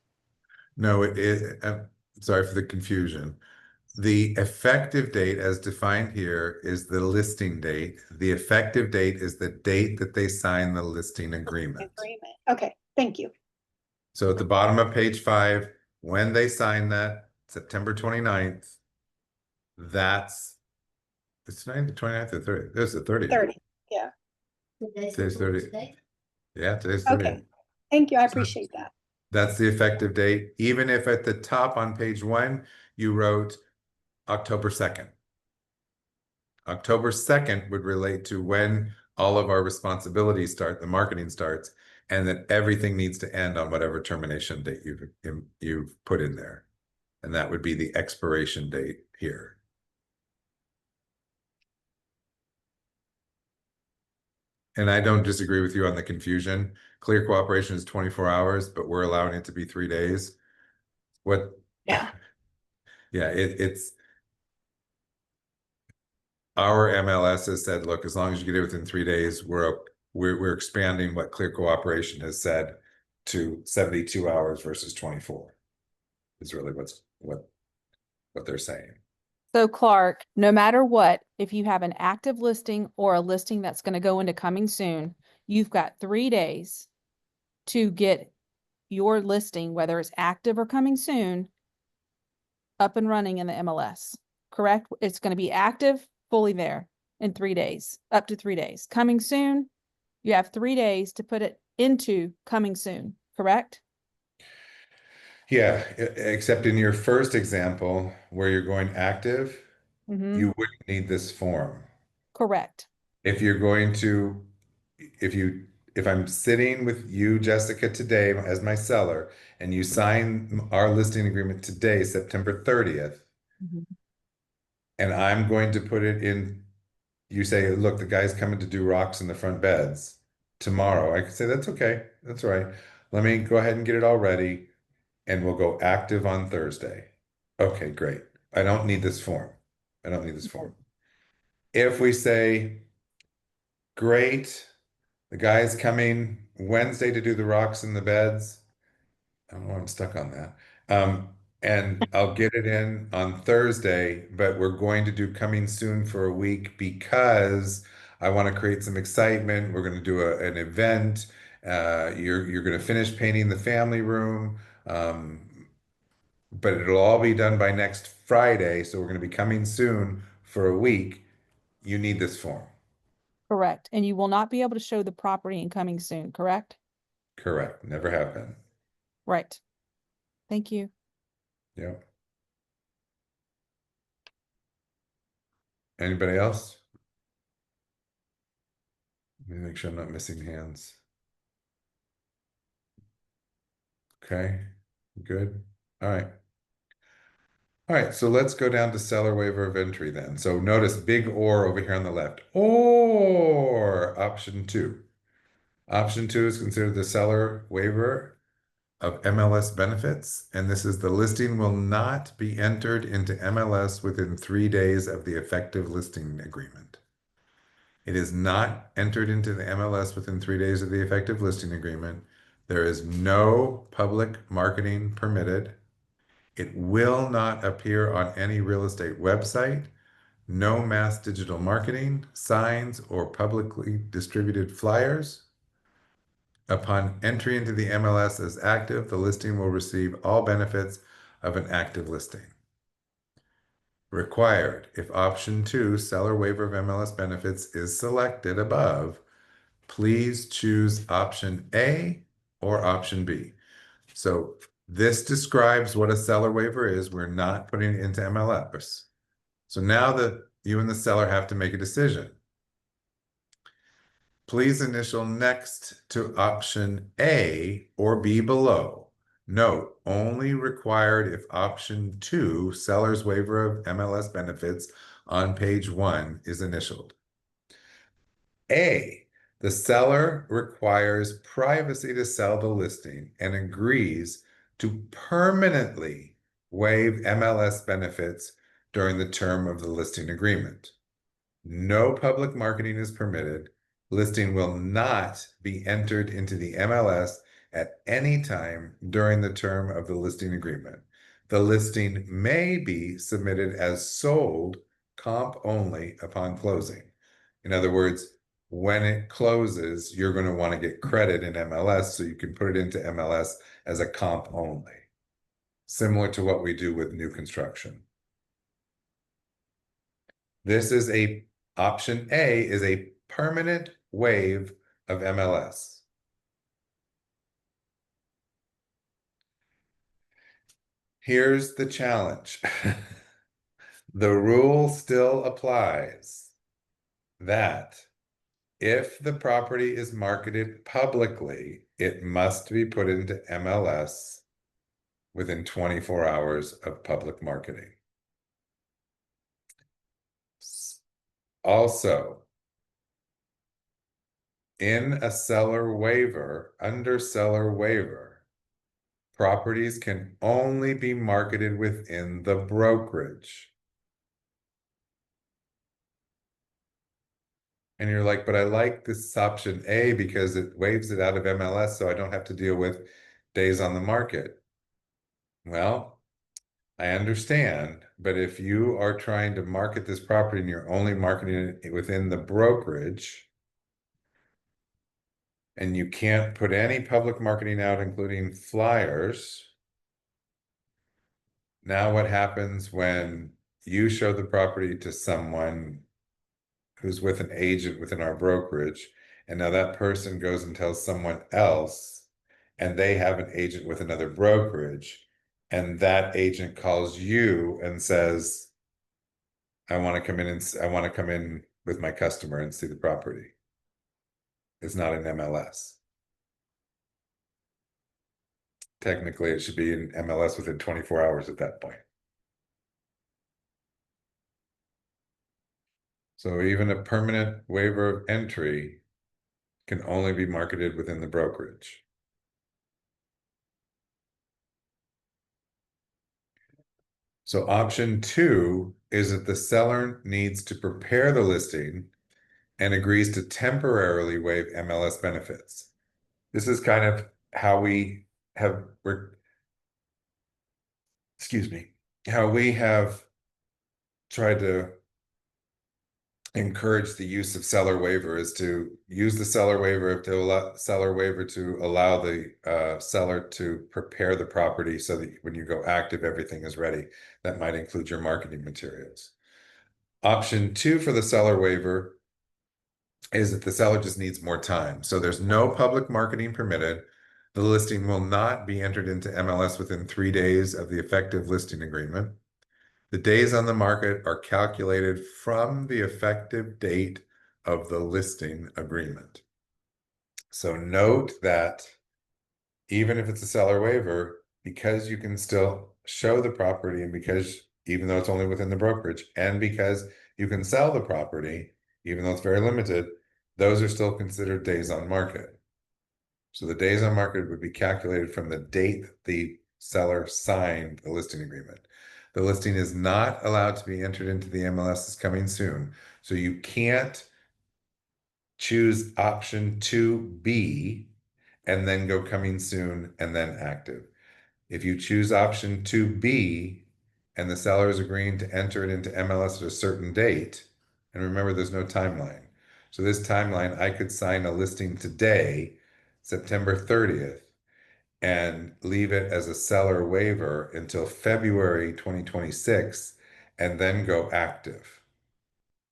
No, I'm sorry for the confusion. The effective date as defined here is the listing date. The effective date is the date that they sign the listing agreement. Okay, thank you. So at the bottom of page 5, when they sign that, September 29th, it's not the 29th or 30th. There's the 30th. 30, yeah. Today's 30. Yeah, today's 30th. Okay, thank you. I appreciate that. That's the effective date. Even if at the top on page 1, you wrote October 2nd. October 2nd would relate to when all of our responsibilities start, the marketing starts, and that everything needs to end on whatever termination date you've put in there. And that would be the expiration date here. And I don't disagree with you on the confusion. Clear Cooperation is 24 hours, but we're allowing it to be 3 days. Yeah. Yeah, it's our MLS has said, look, as long as you get it within 3 days, we're expanding what Clear Cooperation has said to 72 hours versus 24. Is really what they're saying. So Clark, no matter what, if you have an active listing or a listing that's going to go into coming soon, you've got 3 days to get your listing, whether it's active or coming soon, up and running in the MLS, correct? It's going to be active, fully there in 3 days, up to 3 days. Coming soon, you have 3 days to put it into coming soon, correct? Yeah, except in your first example where you're going active, Mm-hmm. you wouldn't need this form. Correct. If you're going to, if I'm sitting with you, Jessica, today as my seller, and you sign our listing agreement today, September 30th, Mhm. and I'm going to put it in, you say, look, the guy's coming to do rocks in the front beds tomorrow. I could say, that's okay. That's all right. Let me go ahead and get it all ready, and we'll go active on Thursday. Okay, great. I don't need this form. I don't need this form. If we say, great, the guy's coming Wednesday to do the rocks in the beds. I don't know, I'm stuck on that. And I'll get it in on Thursday, but we're going to do coming soon for a week because I want to create some excitement. We're going to do an event. You're going to finish painting the family room. But it'll all be done by next Friday, so we're going to be coming soon for a week. You need this form. Correct. And you will not be able to show the property in coming soon, correct? Correct. Never have been. Right. Thank you. Yep. Anybody else? Let me make sure I'm not missing hands. Okay, good. All right. All right, so let's go down to seller waiver of entry then. So notice big or over here on the left, or option 2. Option 2 is considered the seller waiver of MLS benefits, and this is the listing will not be entered into MLS within 3 days of the effective listing agreement. It is not entered into the MLS within 3 days of the effective listing agreement. There is no public marketing permitted. It will not appear on any real estate website. No mass digital marketing, signs, or publicly distributed flyers. Upon entry into the MLS as active, the listing will receive all benefits of an active listing. Required, if option 2, seller waiver of MLS benefits, is selected above, please choose option A or option B. So this describes what a seller waiver is. We're not putting it into MLS. So now that you and the seller have to make a decision. Please initial next to option A or B below. Note, only required if option 2, seller's waiver of MLS benefits on page 1 is initialed. A, the seller requires privacy to sell the listing and agrees to permanently waive MLS benefits during the term of the listing agreement. No public marketing is permitted. Listing will not be entered into the MLS at any time during the term of the listing agreement. The listing may be submitted as sold, comp only, upon closing. In other words, when it closes, you're going to want to get credit in MLS, so you can put it into MLS as a comp only, similar to what we do with new construction. This is option A is a permanent waive of MLS. Here's the challenge. The rule still applies that if the property is marketed publicly, it must be put into MLS within 24 hours of public marketing. Also, in a seller waiver, under seller waiver, properties can only be marketed within the brokerage. And you're like, but I like this option A because it waives it out of MLS, so I don't have to deal with days on the market. Well, I understand, but if you are trying to market this property and you're only marketing it within the brokerage, and you can't put any public marketing out, including flyers, now what happens when you show the property to someone who's with an agent within our brokerage, And now that person goes and tells someone else, and they have an agent with another brokerage, and that agent calls you and says, I want to come in I want to come in with my customer and see the property. It's not an MLS. Technically, it should be an MLS within 24 hours at that point. So even a permanent waiver of entry can only be marketed within the brokerage. So option 2 is that the seller needs to prepare the listing and agrees to temporarily waive MLS benefits. This is kind of how we have, how we have tried to encourage the use of seller waiver is to use the seller waiver to allow the seller to prepare the property so that when you go active, everything is ready. That might include your marketing materials. Option 2 for the seller waiver is that the seller just needs more time. So there's no public marketing permitted. The listing will not be entered into MLS within 3 days of the effective listing agreement. The days on the market are calculated from the effective date of the listing agreement. So note that even if it's a seller waiver, because you can still show the property, and because even though it's only within the brokerage, and because you can sell the property, even though it's very limited, those are still considered days on market. So the days on market would be calculated from the date the seller signed the listing agreement. The listing is not allowed to be entered into the MLS is coming soon. So you can't choose option 2B and then go coming soon and then active. If you choose option 2B and the seller is agreeing to enter it into MLS at a certain date, and remember there's no timeline. So this timeline, I could sign a listing today, September 30th, and leave it as a seller waiver until February 2026 and then go active.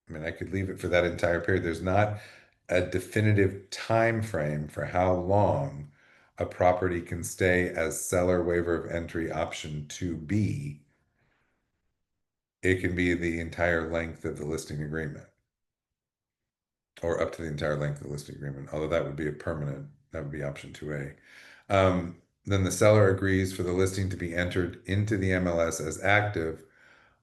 I mean, I could leave it for that entire period. There's not a definitive time frame for how long a property can stay as seller waiver of entry option 2B. It can be the entire length of the listing agreement, or up to the entire length of the listing agreement, although that would be a permanent, that would be option 2A. Then the seller agrees for the listing to be entered into the MLS as active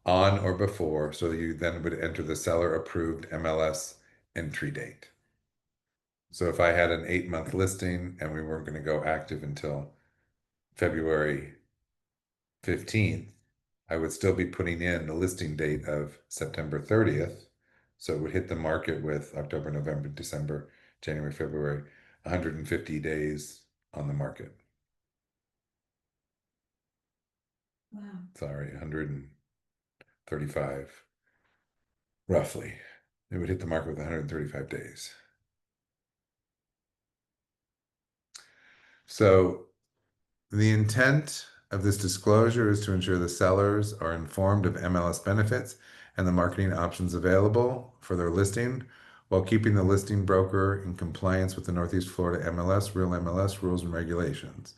on or before, so you then would enter the seller approved MLS entry date. So if I had an 8-month listing and we weren't going to go active until February 15th, I would still be putting in the listing date of September 30th. So it would hit the market with October, November, December, January, February, 150 days on the market. Wow. Sorry, 135, roughly. It would hit the market with 135 days. So the intent of this disclosure is to ensure the sellers are informed of MLS benefits and the marketing options available for their listing, while keeping the listing broker in compliance with the Northeast Florida MLS, Real MLS rules and regulations.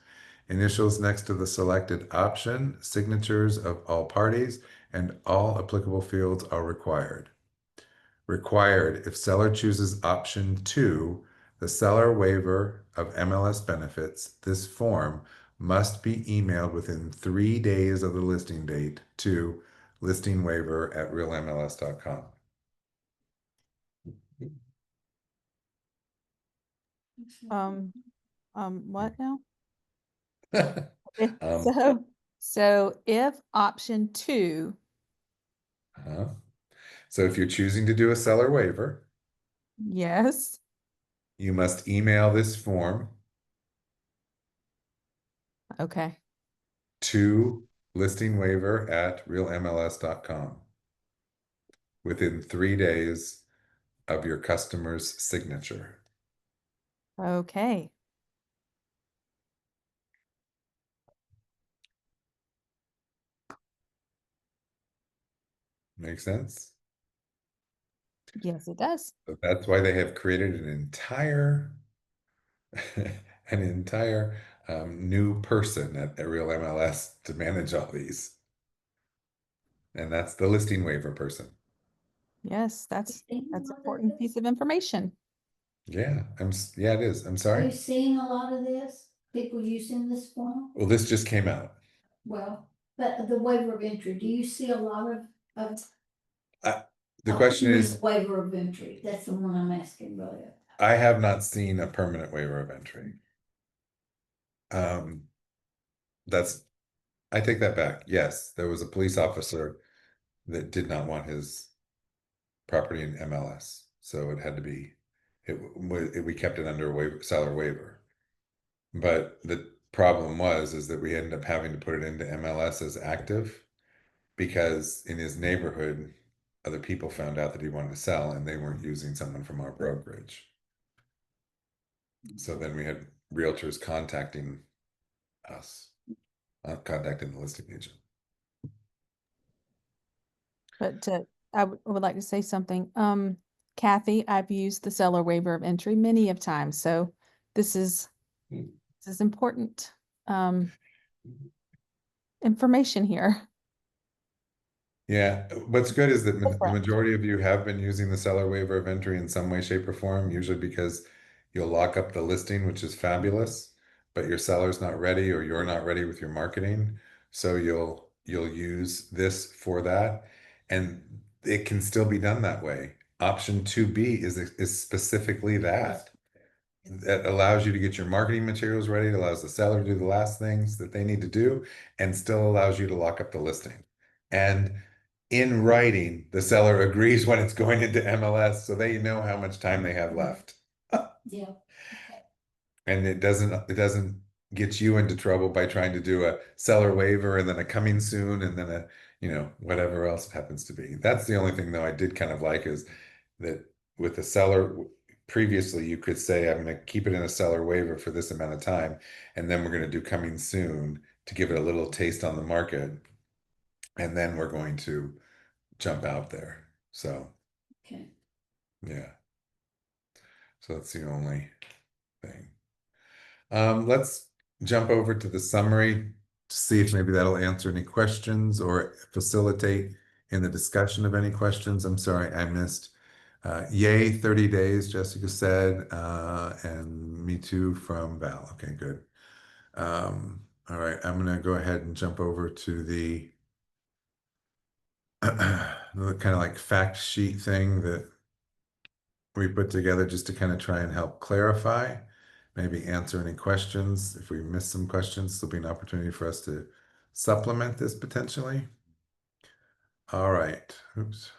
Initials next to the selected option, signatures of all parties, and all applicable fields are required. Required if seller chooses option 2, the seller waiver of MLS benefits. This form must be emailed within 3 days of the listing date to listingwaiver@realmls.com. What now? Um, So if option 2, uh-huh. So if you're choosing to do a seller waiver, yes, you must email this form okay, to listingwaiver@realmls.com within 3 days of your customer's signature. okay. Make sense? Yes, it does. So that's why they have created an entire an entire new person at Real MLS to manage all these. And that's the listing waiver person. Yes, that's Seeing a lot of important this? piece of information. Yeah, yeah, it is. I'm Are you sorry. seeing a lot of this? People using this form? Well, this just came out. Well, but the waiver of entry, do you see a lot of? The Oh, question you mean is, waiver of entry, that's the one I'm asking, really. I have not seen a permanent waiver of entry. That's, I take that back. Yes, there was a police officer that did not want his property in MLS, so it had to be, we kept it under a waiver, seller waiver. But the problem is that we ended up having to put it into MLS as active because in his neighborhood, other people found out that he wanted to sell and they weren't using someone from our brokerage. So then we had realtors contacting us, contacting the listing agent. But I would like to say something. Kathy, I've used the seller waiver of entry many of times, so this is important information here. Yeah, what's good is that the Different. majority of you have been using the seller waiver of entry in some way, shape, or form, usually because you'll lock up the listing, which is fabulous, but your seller's not ready or you're not ready with your marketing. So you'll use this for that. And it can still be done that way. Option 2B is specifically that. That allows you to get your marketing materials ready, it allows the seller to do the last things that they need to do, and still allows you to lock up the listing. And in writing, the seller agrees when it's going into MLS, so they know how much time they have left. Yeah. And it doesn't get you into trouble by trying to do a seller waiver and then a coming soon and then a, whatever else it happens to be. That's the only thing though I did kind of like is that with the seller previously you could say, I'm going to keep it in a seller waiver for this amount of time, and then we're going to do coming soon to give it a little taste on the market. And then we're going to jump out there. So, Okay. yeah. So that's the only thing. Let's jump over to the summary to see if maybe that'll answer any questions or facilitate in the discussion of any questions. I'm sorry, I missed. Yay, 30 days, Jessica said, and me too from Val. Okay, good. All right, I'm gonna go ahead and jump over to the kind of like fact sheet thing that we put together just to kind of try and help clarify, maybe answer any questions. If we miss some questions, there'll be an opportunity for us to supplement this potentially. All right. Oops.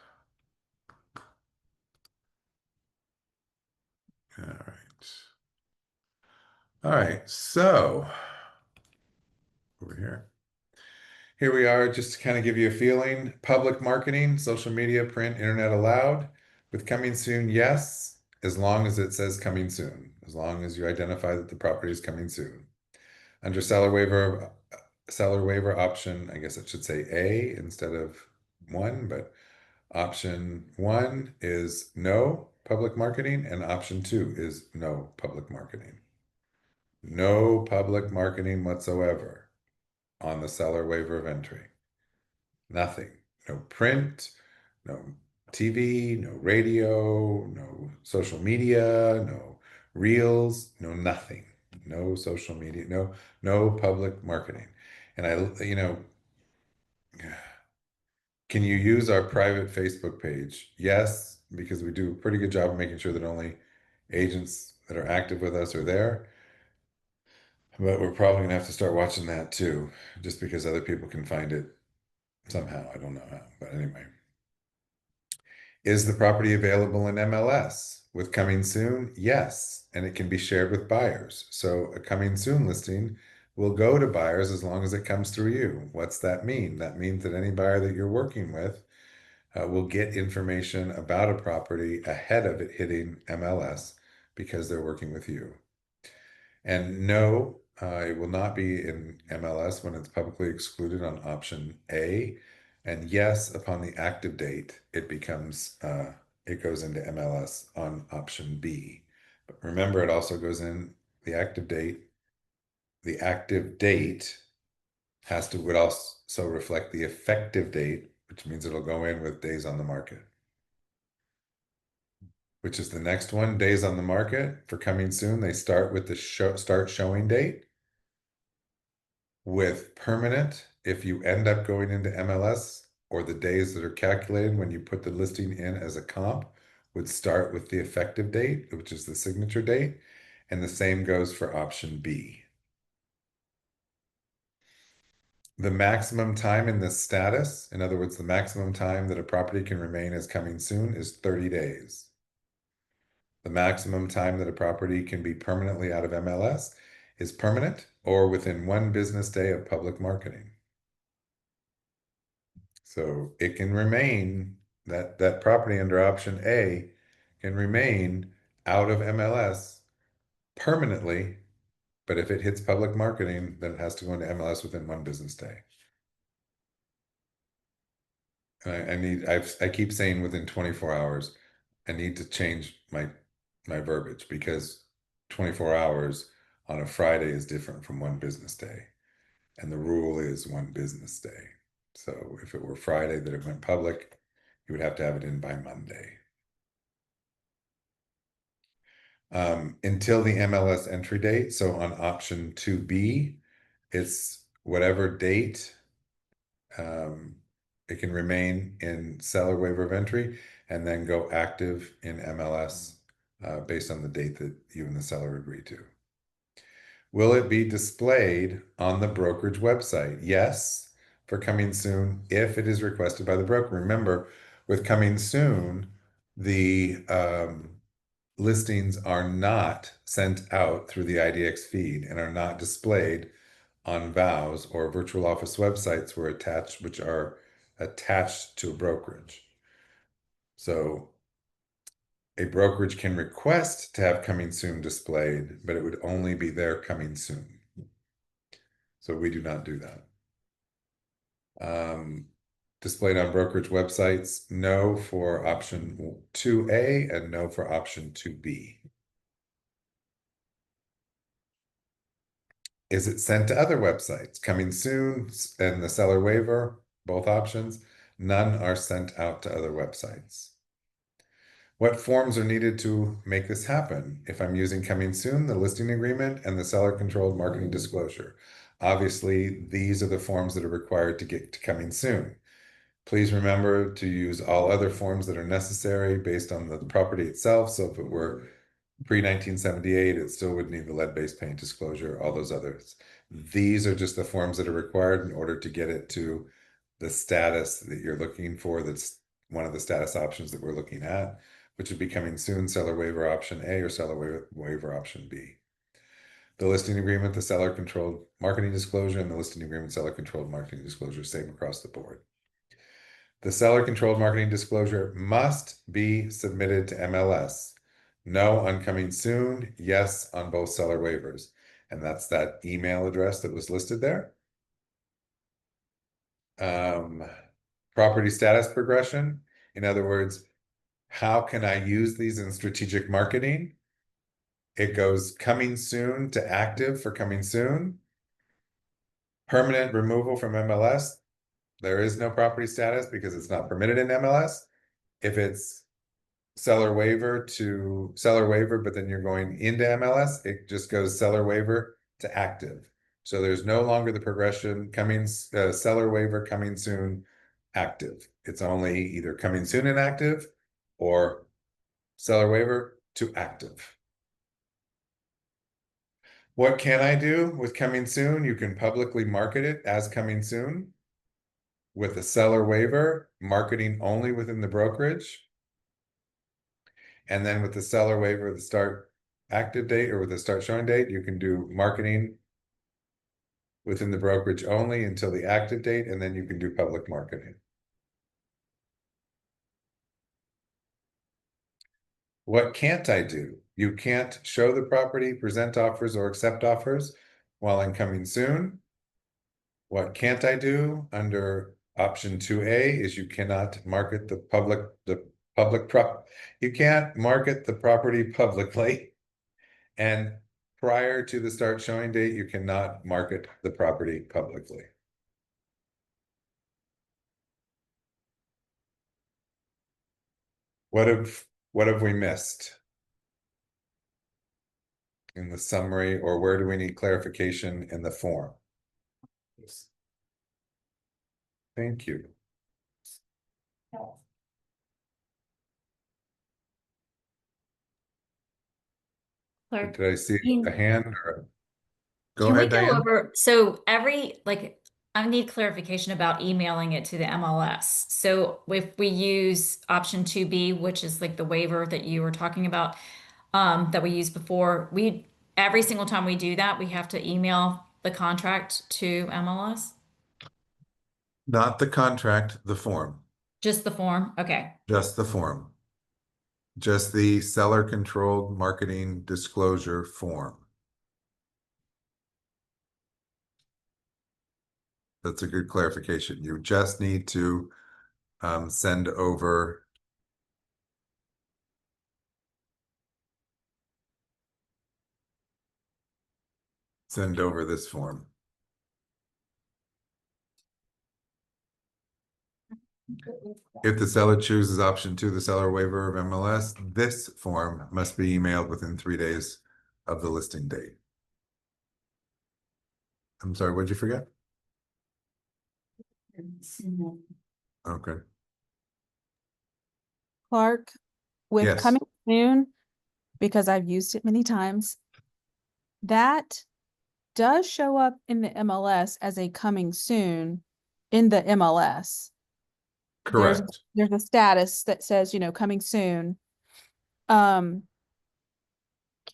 All right. All right. So over here. Here we are, just to kind of give you a feeling. Public marketing, social media, print, internet allowed. With coming soon, yes, as long as it says coming soon, as long as you identify that the property is coming soon. Under seller waiver option, I guess it should say A instead of 1, but option 1 is no public marketing, and option 2 is no public marketing. No public marketing whatsoever on the seller waiver of entry. Nothing. No print, no TV, no radio, no social media, no reels, no nothing. No social media, no public marketing. And can you use our private Facebook page? Yes, because we do a pretty good job of making sure that only agents that are active with us are there. But we're probably gonna have to start watching that too, just because other people can find it somehow. I don't know how, but anyway. Is the property available in MLS? With coming soon, yes, and it can be shared with buyers. So a coming soon listing will go to buyers as long as it comes through you. What's that mean? That means that any buyer that you're working with will get information about a property ahead of it hitting MLS because they're working with you. And no, it will not be in MLS when it's publicly excluded on option A. And yes, upon the active date, it becomes it goes into MLS on option B. But remember, it also goes in the active date. The active date would also reflect the effective date, which means it'll go in with days on the market. Which is the next one, days on the market for coming soon. They start with the start showing date. With permanent, if you end up going into MLS, or the days that are calculated when you put the listing in as a comp, would start with the effective date, which is the signature date, and the same goes for option B. The maximum time in this status, in other words, the maximum time that a property can remain as coming soon is 30 days. The maximum time that a property can be permanently out of MLS is permanent or within 1 business day of public marketing. So it can remain, that property under option A can remain out of MLS permanently, but if it hits public marketing, then it has to go into MLS within 1 business day. And I keep saying within 24 hours. I need to change my verbiage, because 24 hours on a Friday is different from 1 business day. And the rule is 1 business day. So if it were Friday that it went public, you would have to have it in by Monday. Until the MLS entry date. So on option 2B, it's whatever date it can remain in seller waiver of entry and then go active in MLS based on the date that you and the seller agree to. Will it be displayed on the brokerage website? Yes, for coming soon, if it is requested by the broker. Remember, with coming soon, the listings are not sent out through the IDX feed and are not displayed on VOWs or virtual office websites which are attached to a brokerage. So a brokerage can request to have coming soon displayed, but it would only be their coming soon. So we do not do that. Displayed on brokerage websites, no for option 2A and no for option 2B. Is it sent to other websites? Coming soon and the seller waiver, both options, none are sent out to other websites. What forms are needed to make this happen? If I'm using coming soon, the listing agreement and the seller controlled marketing disclosure. Obviously, these are the forms that are required to get to coming soon. Please remember to use all other forms that are necessary based on the property itself. So if it were pre-1978, it still would need the lead-based paint disclosure, all those others. These are just the forms that are required in order to get it to the status that you're looking for. That's one of the status options that we're looking at, which would be coming soon, seller waiver option A or seller waiver option B. The listing agreement, the seller controlled marketing disclosure, and the listing agreement, seller controlled marketing disclosure, same across the board. The seller controlled marketing disclosure must be submitted to MLS. No on coming soon, yes on both seller waivers. And that's that email address that was listed there. Property status progression. In other words, how can I use these in strategic marketing? It goes coming soon to active for coming soon. Permanent removal from MLS. There is no property status because it's not permitted in MLS. If it's seller waiver to seller waiver, but then you're going into MLS, it just goes seller waiver to active. So there's no longer the progression coming seller waiver coming soon active. It's only either coming soon and active or seller waiver to active. What can I do with coming soon? You can publicly market it as coming soon with a seller waiver, marketing only within the brokerage. And then with the seller waiver, the start active date or with the start showing date, you can do marketing within the brokerage only until the active date, and then you can do public marketing. What can't I do? You can't show the property, present offers, or accept offers while in coming soon. What can't I do under option 2A is you cannot market the public you can't market the property publicly. And prior to the start showing date, you cannot market the property publicly. What have we missed in the summary, or where do we need clarification in the form? Thank you. Clerk, Did I see a hand or? Go can we ahead, go Diane. over, so I need clarification about emailing it to the MLS. So if we use option 2B, which is like the waiver that you were talking about, that we used before, every single time we do that, we have to email the contract to MLS? Not the contract, the form, Just the form? Okay. just the form. Just the seller controlled marketing disclosure form. That's a good clarification. You just need to send over this form. If the seller chooses option 2, the seller waiver of MLS, this form must be emailed within 3 days of the listing date. I'm sorry, what'd you forget? Okay. Clark, with Yes. coming soon, because I've used it many times, that does show up in the MLS as a coming soon in the MLS. Correct. There's a status that says, coming soon. And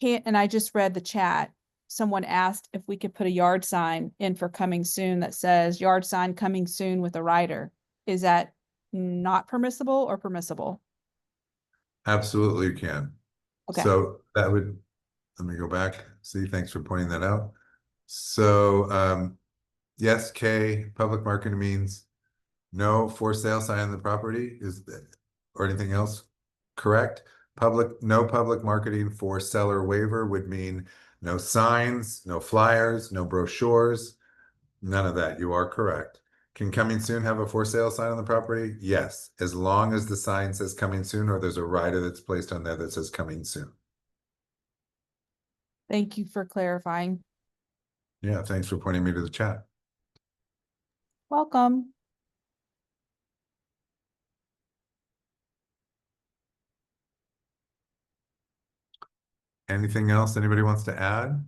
I just read the chat. Someone asked if we could put a yard sign in for coming soon that says yard sign coming soon with a rider. Is that not permissible or permissible? Absolutely you can. Okay. So that would, let me go back. See, thanks for pointing that out. So yes, K, public marketing means no for sale sign on the property or anything else. Correct. No public marketing for seller waiver would mean no signs, no flyers, no brochures, none of that. You are correct. Can coming soon have a for sale sign on the property? Yes, as long as the sign says coming soon or there's a rider that's placed on there that says coming soon. Thank you for clarifying. Yeah, thanks for pointing me to the chat. Welcome. Anything else anybody wants to add?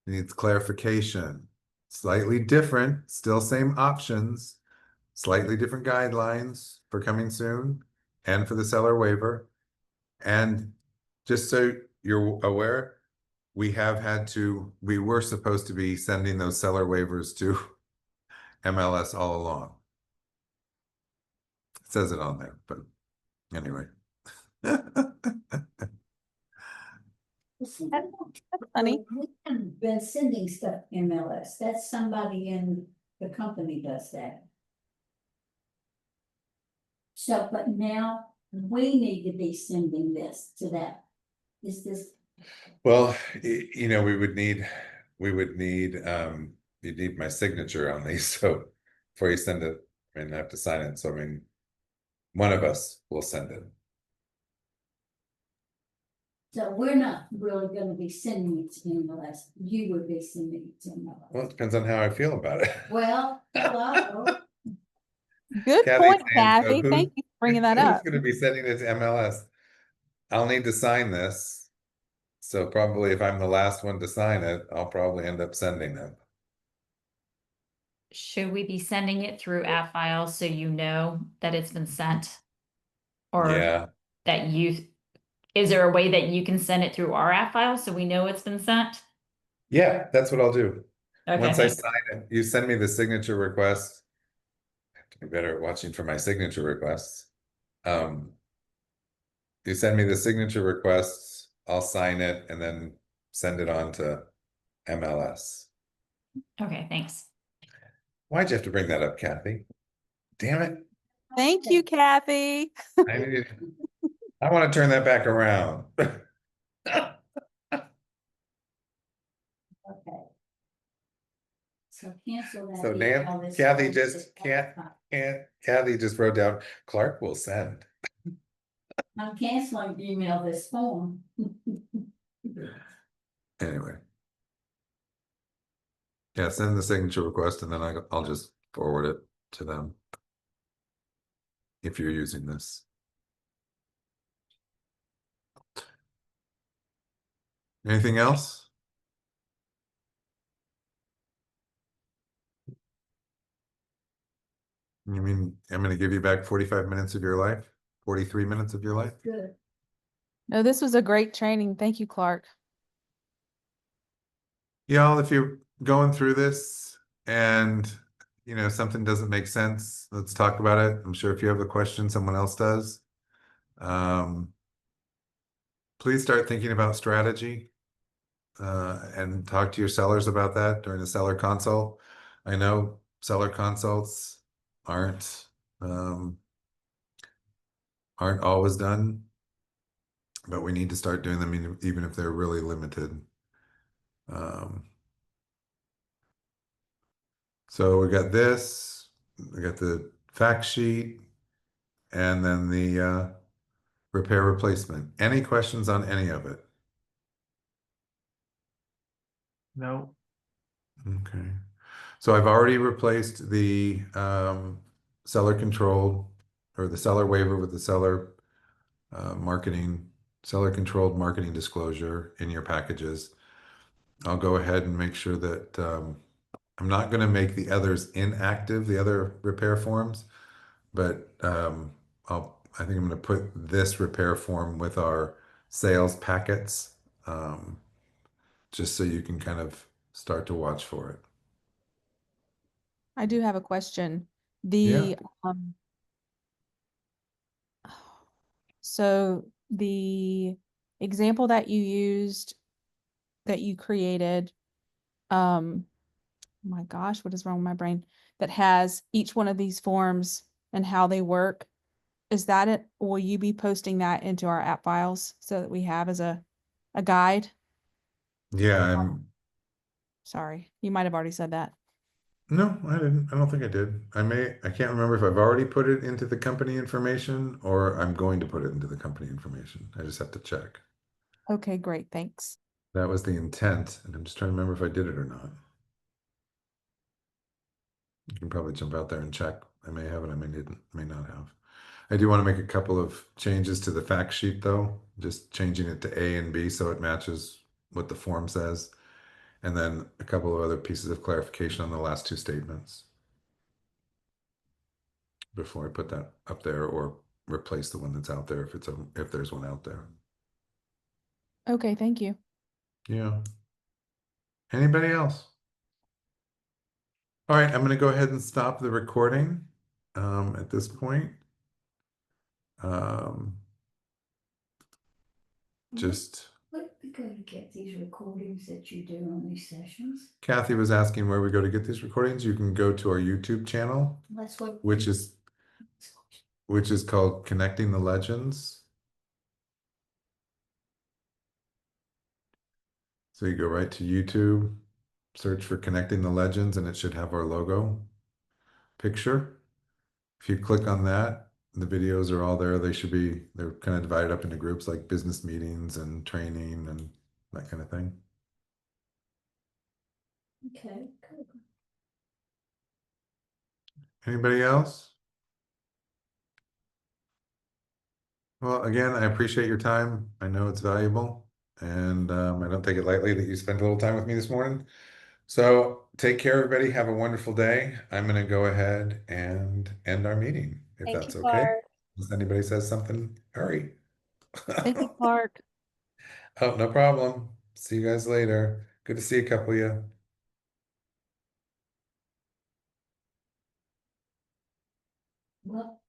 Needs clarification. Slightly different, still same options, slightly different guidelines for coming soon and for the seller waiver. And just so you're aware, we were supposed to be sending those seller waivers to MLS all along. It says it on there, but anyway. That's funny. We haven't been sending stuff MLS. That's somebody in the company does that. So, but now we need to be sending this to that. Is this? Well, we would need, you'd need my signature on these, so before you send it, I have to sign it, so one of us will send it. So we're not really gonna be sending it to MLS. You would be sending it to MLS. Well, it depends on how I feel about it. Well, hello. Good Kathy's point, saying, so Kathy. Thank you for bringing that who's up. gonna be sending it to MLS? I'll need to sign this. So probably if I'm the last one to sign it, I'll probably end up sending it. Should we be sending it through app files so you know that it's been sent? Or Yeah, that is there a way that you can send it through our app file so we know it's been sent? yeah, that's what I'll do. Okay, Once I thanks. sign it, you send me the signature request. I have to be better at watching for my signature requests. You send me the signature requests, I'll sign it and then send it on to MLS. Okay, thanks. Why'd you have to bring that up, Kathy? Damn it. Thank you, Kathy. I want to turn that back around. Okay. So cancel that. So email Nan, this Kathy one, just this can't, one. Kathy just wrote down, Clark will send. I'm canceling email this form. Anyway. Yeah, send the signature request and then I'll just forward it to them. If you're using this. Anything else? You mean, I'm gonna give you back 45 minutes of your life? 43 minutes of your life? Good. No, this was a great training. Thank you, Clark. Y'all, if you're going through this and something doesn't make sense, let's talk about it. I'm sure if you have a question, someone else does. Please start thinking about strategy and talk to your sellers about that during the seller consult. I know seller consults aren't always done, but we need to start doing them even if they're really limited. So we got this, we got the fact sheet, and then the repair replacement. Any questions on any of it? No. Okay. So I've already replaced the seller controlled or the seller waiver with the seller seller controlled marketing disclosure in your packages. I'll go ahead and make sure that I'm not going to make the others inactive, the other repair forms, but I think I'm going to put this repair form with our sales packets, just so you can kind of start to watch for it. I do have a question. Yeah. So the example that you used, that you created, my gosh, what is wrong with my brain? That has each one of these forms and how they work. Is that it? Will you be posting that into our app files so that we have as a guide? Yeah, Sorry, you might have already said that. no, I didn't. I don't think I did. I can't remember if I've already put it into the company information or I'm going to put it into the company information. I just have to check. Okay, great, thanks. That was the intent, and I'm just trying to remember if I did it or not. You can probably jump out there and check. I may have it, I may not have. I do want to make a couple of changes to the fact sheet though, just changing it to A and B so it matches what the form says. And then a couple of other pieces of clarification on the last two statements before I put that up there or replace the one that's out there if there's one out there. Okay, thank you. Yeah. Anybody else? All right, I'm going to go ahead and stop the recording at this point. Just Where we go to get these recordings that you do on these sessions? Kathy was asking where we go to get these recordings. You can go to our YouTube channel, That's what. which is called Connecting the Legends. So you go right to YouTube, search for Connecting the Legends, and it should have our logo picture. If you click on that, the videos are all there. They're kind of divided up into groups like business meetings and training and that kind of thing. Okay, cool. Anybody else? Well, again, I appreciate your time. I know it's valuable, and I don't take it lightly that you spent a little time with me this morning. So take care, everybody. Have a wonderful day. I'm going to go ahead and end our meeting, if Thank that's you, okay. Clark. If anybody says something, hurry. Thank you, Clark. Oh, no problem. See you guys later. Good to see a couple of you. Well,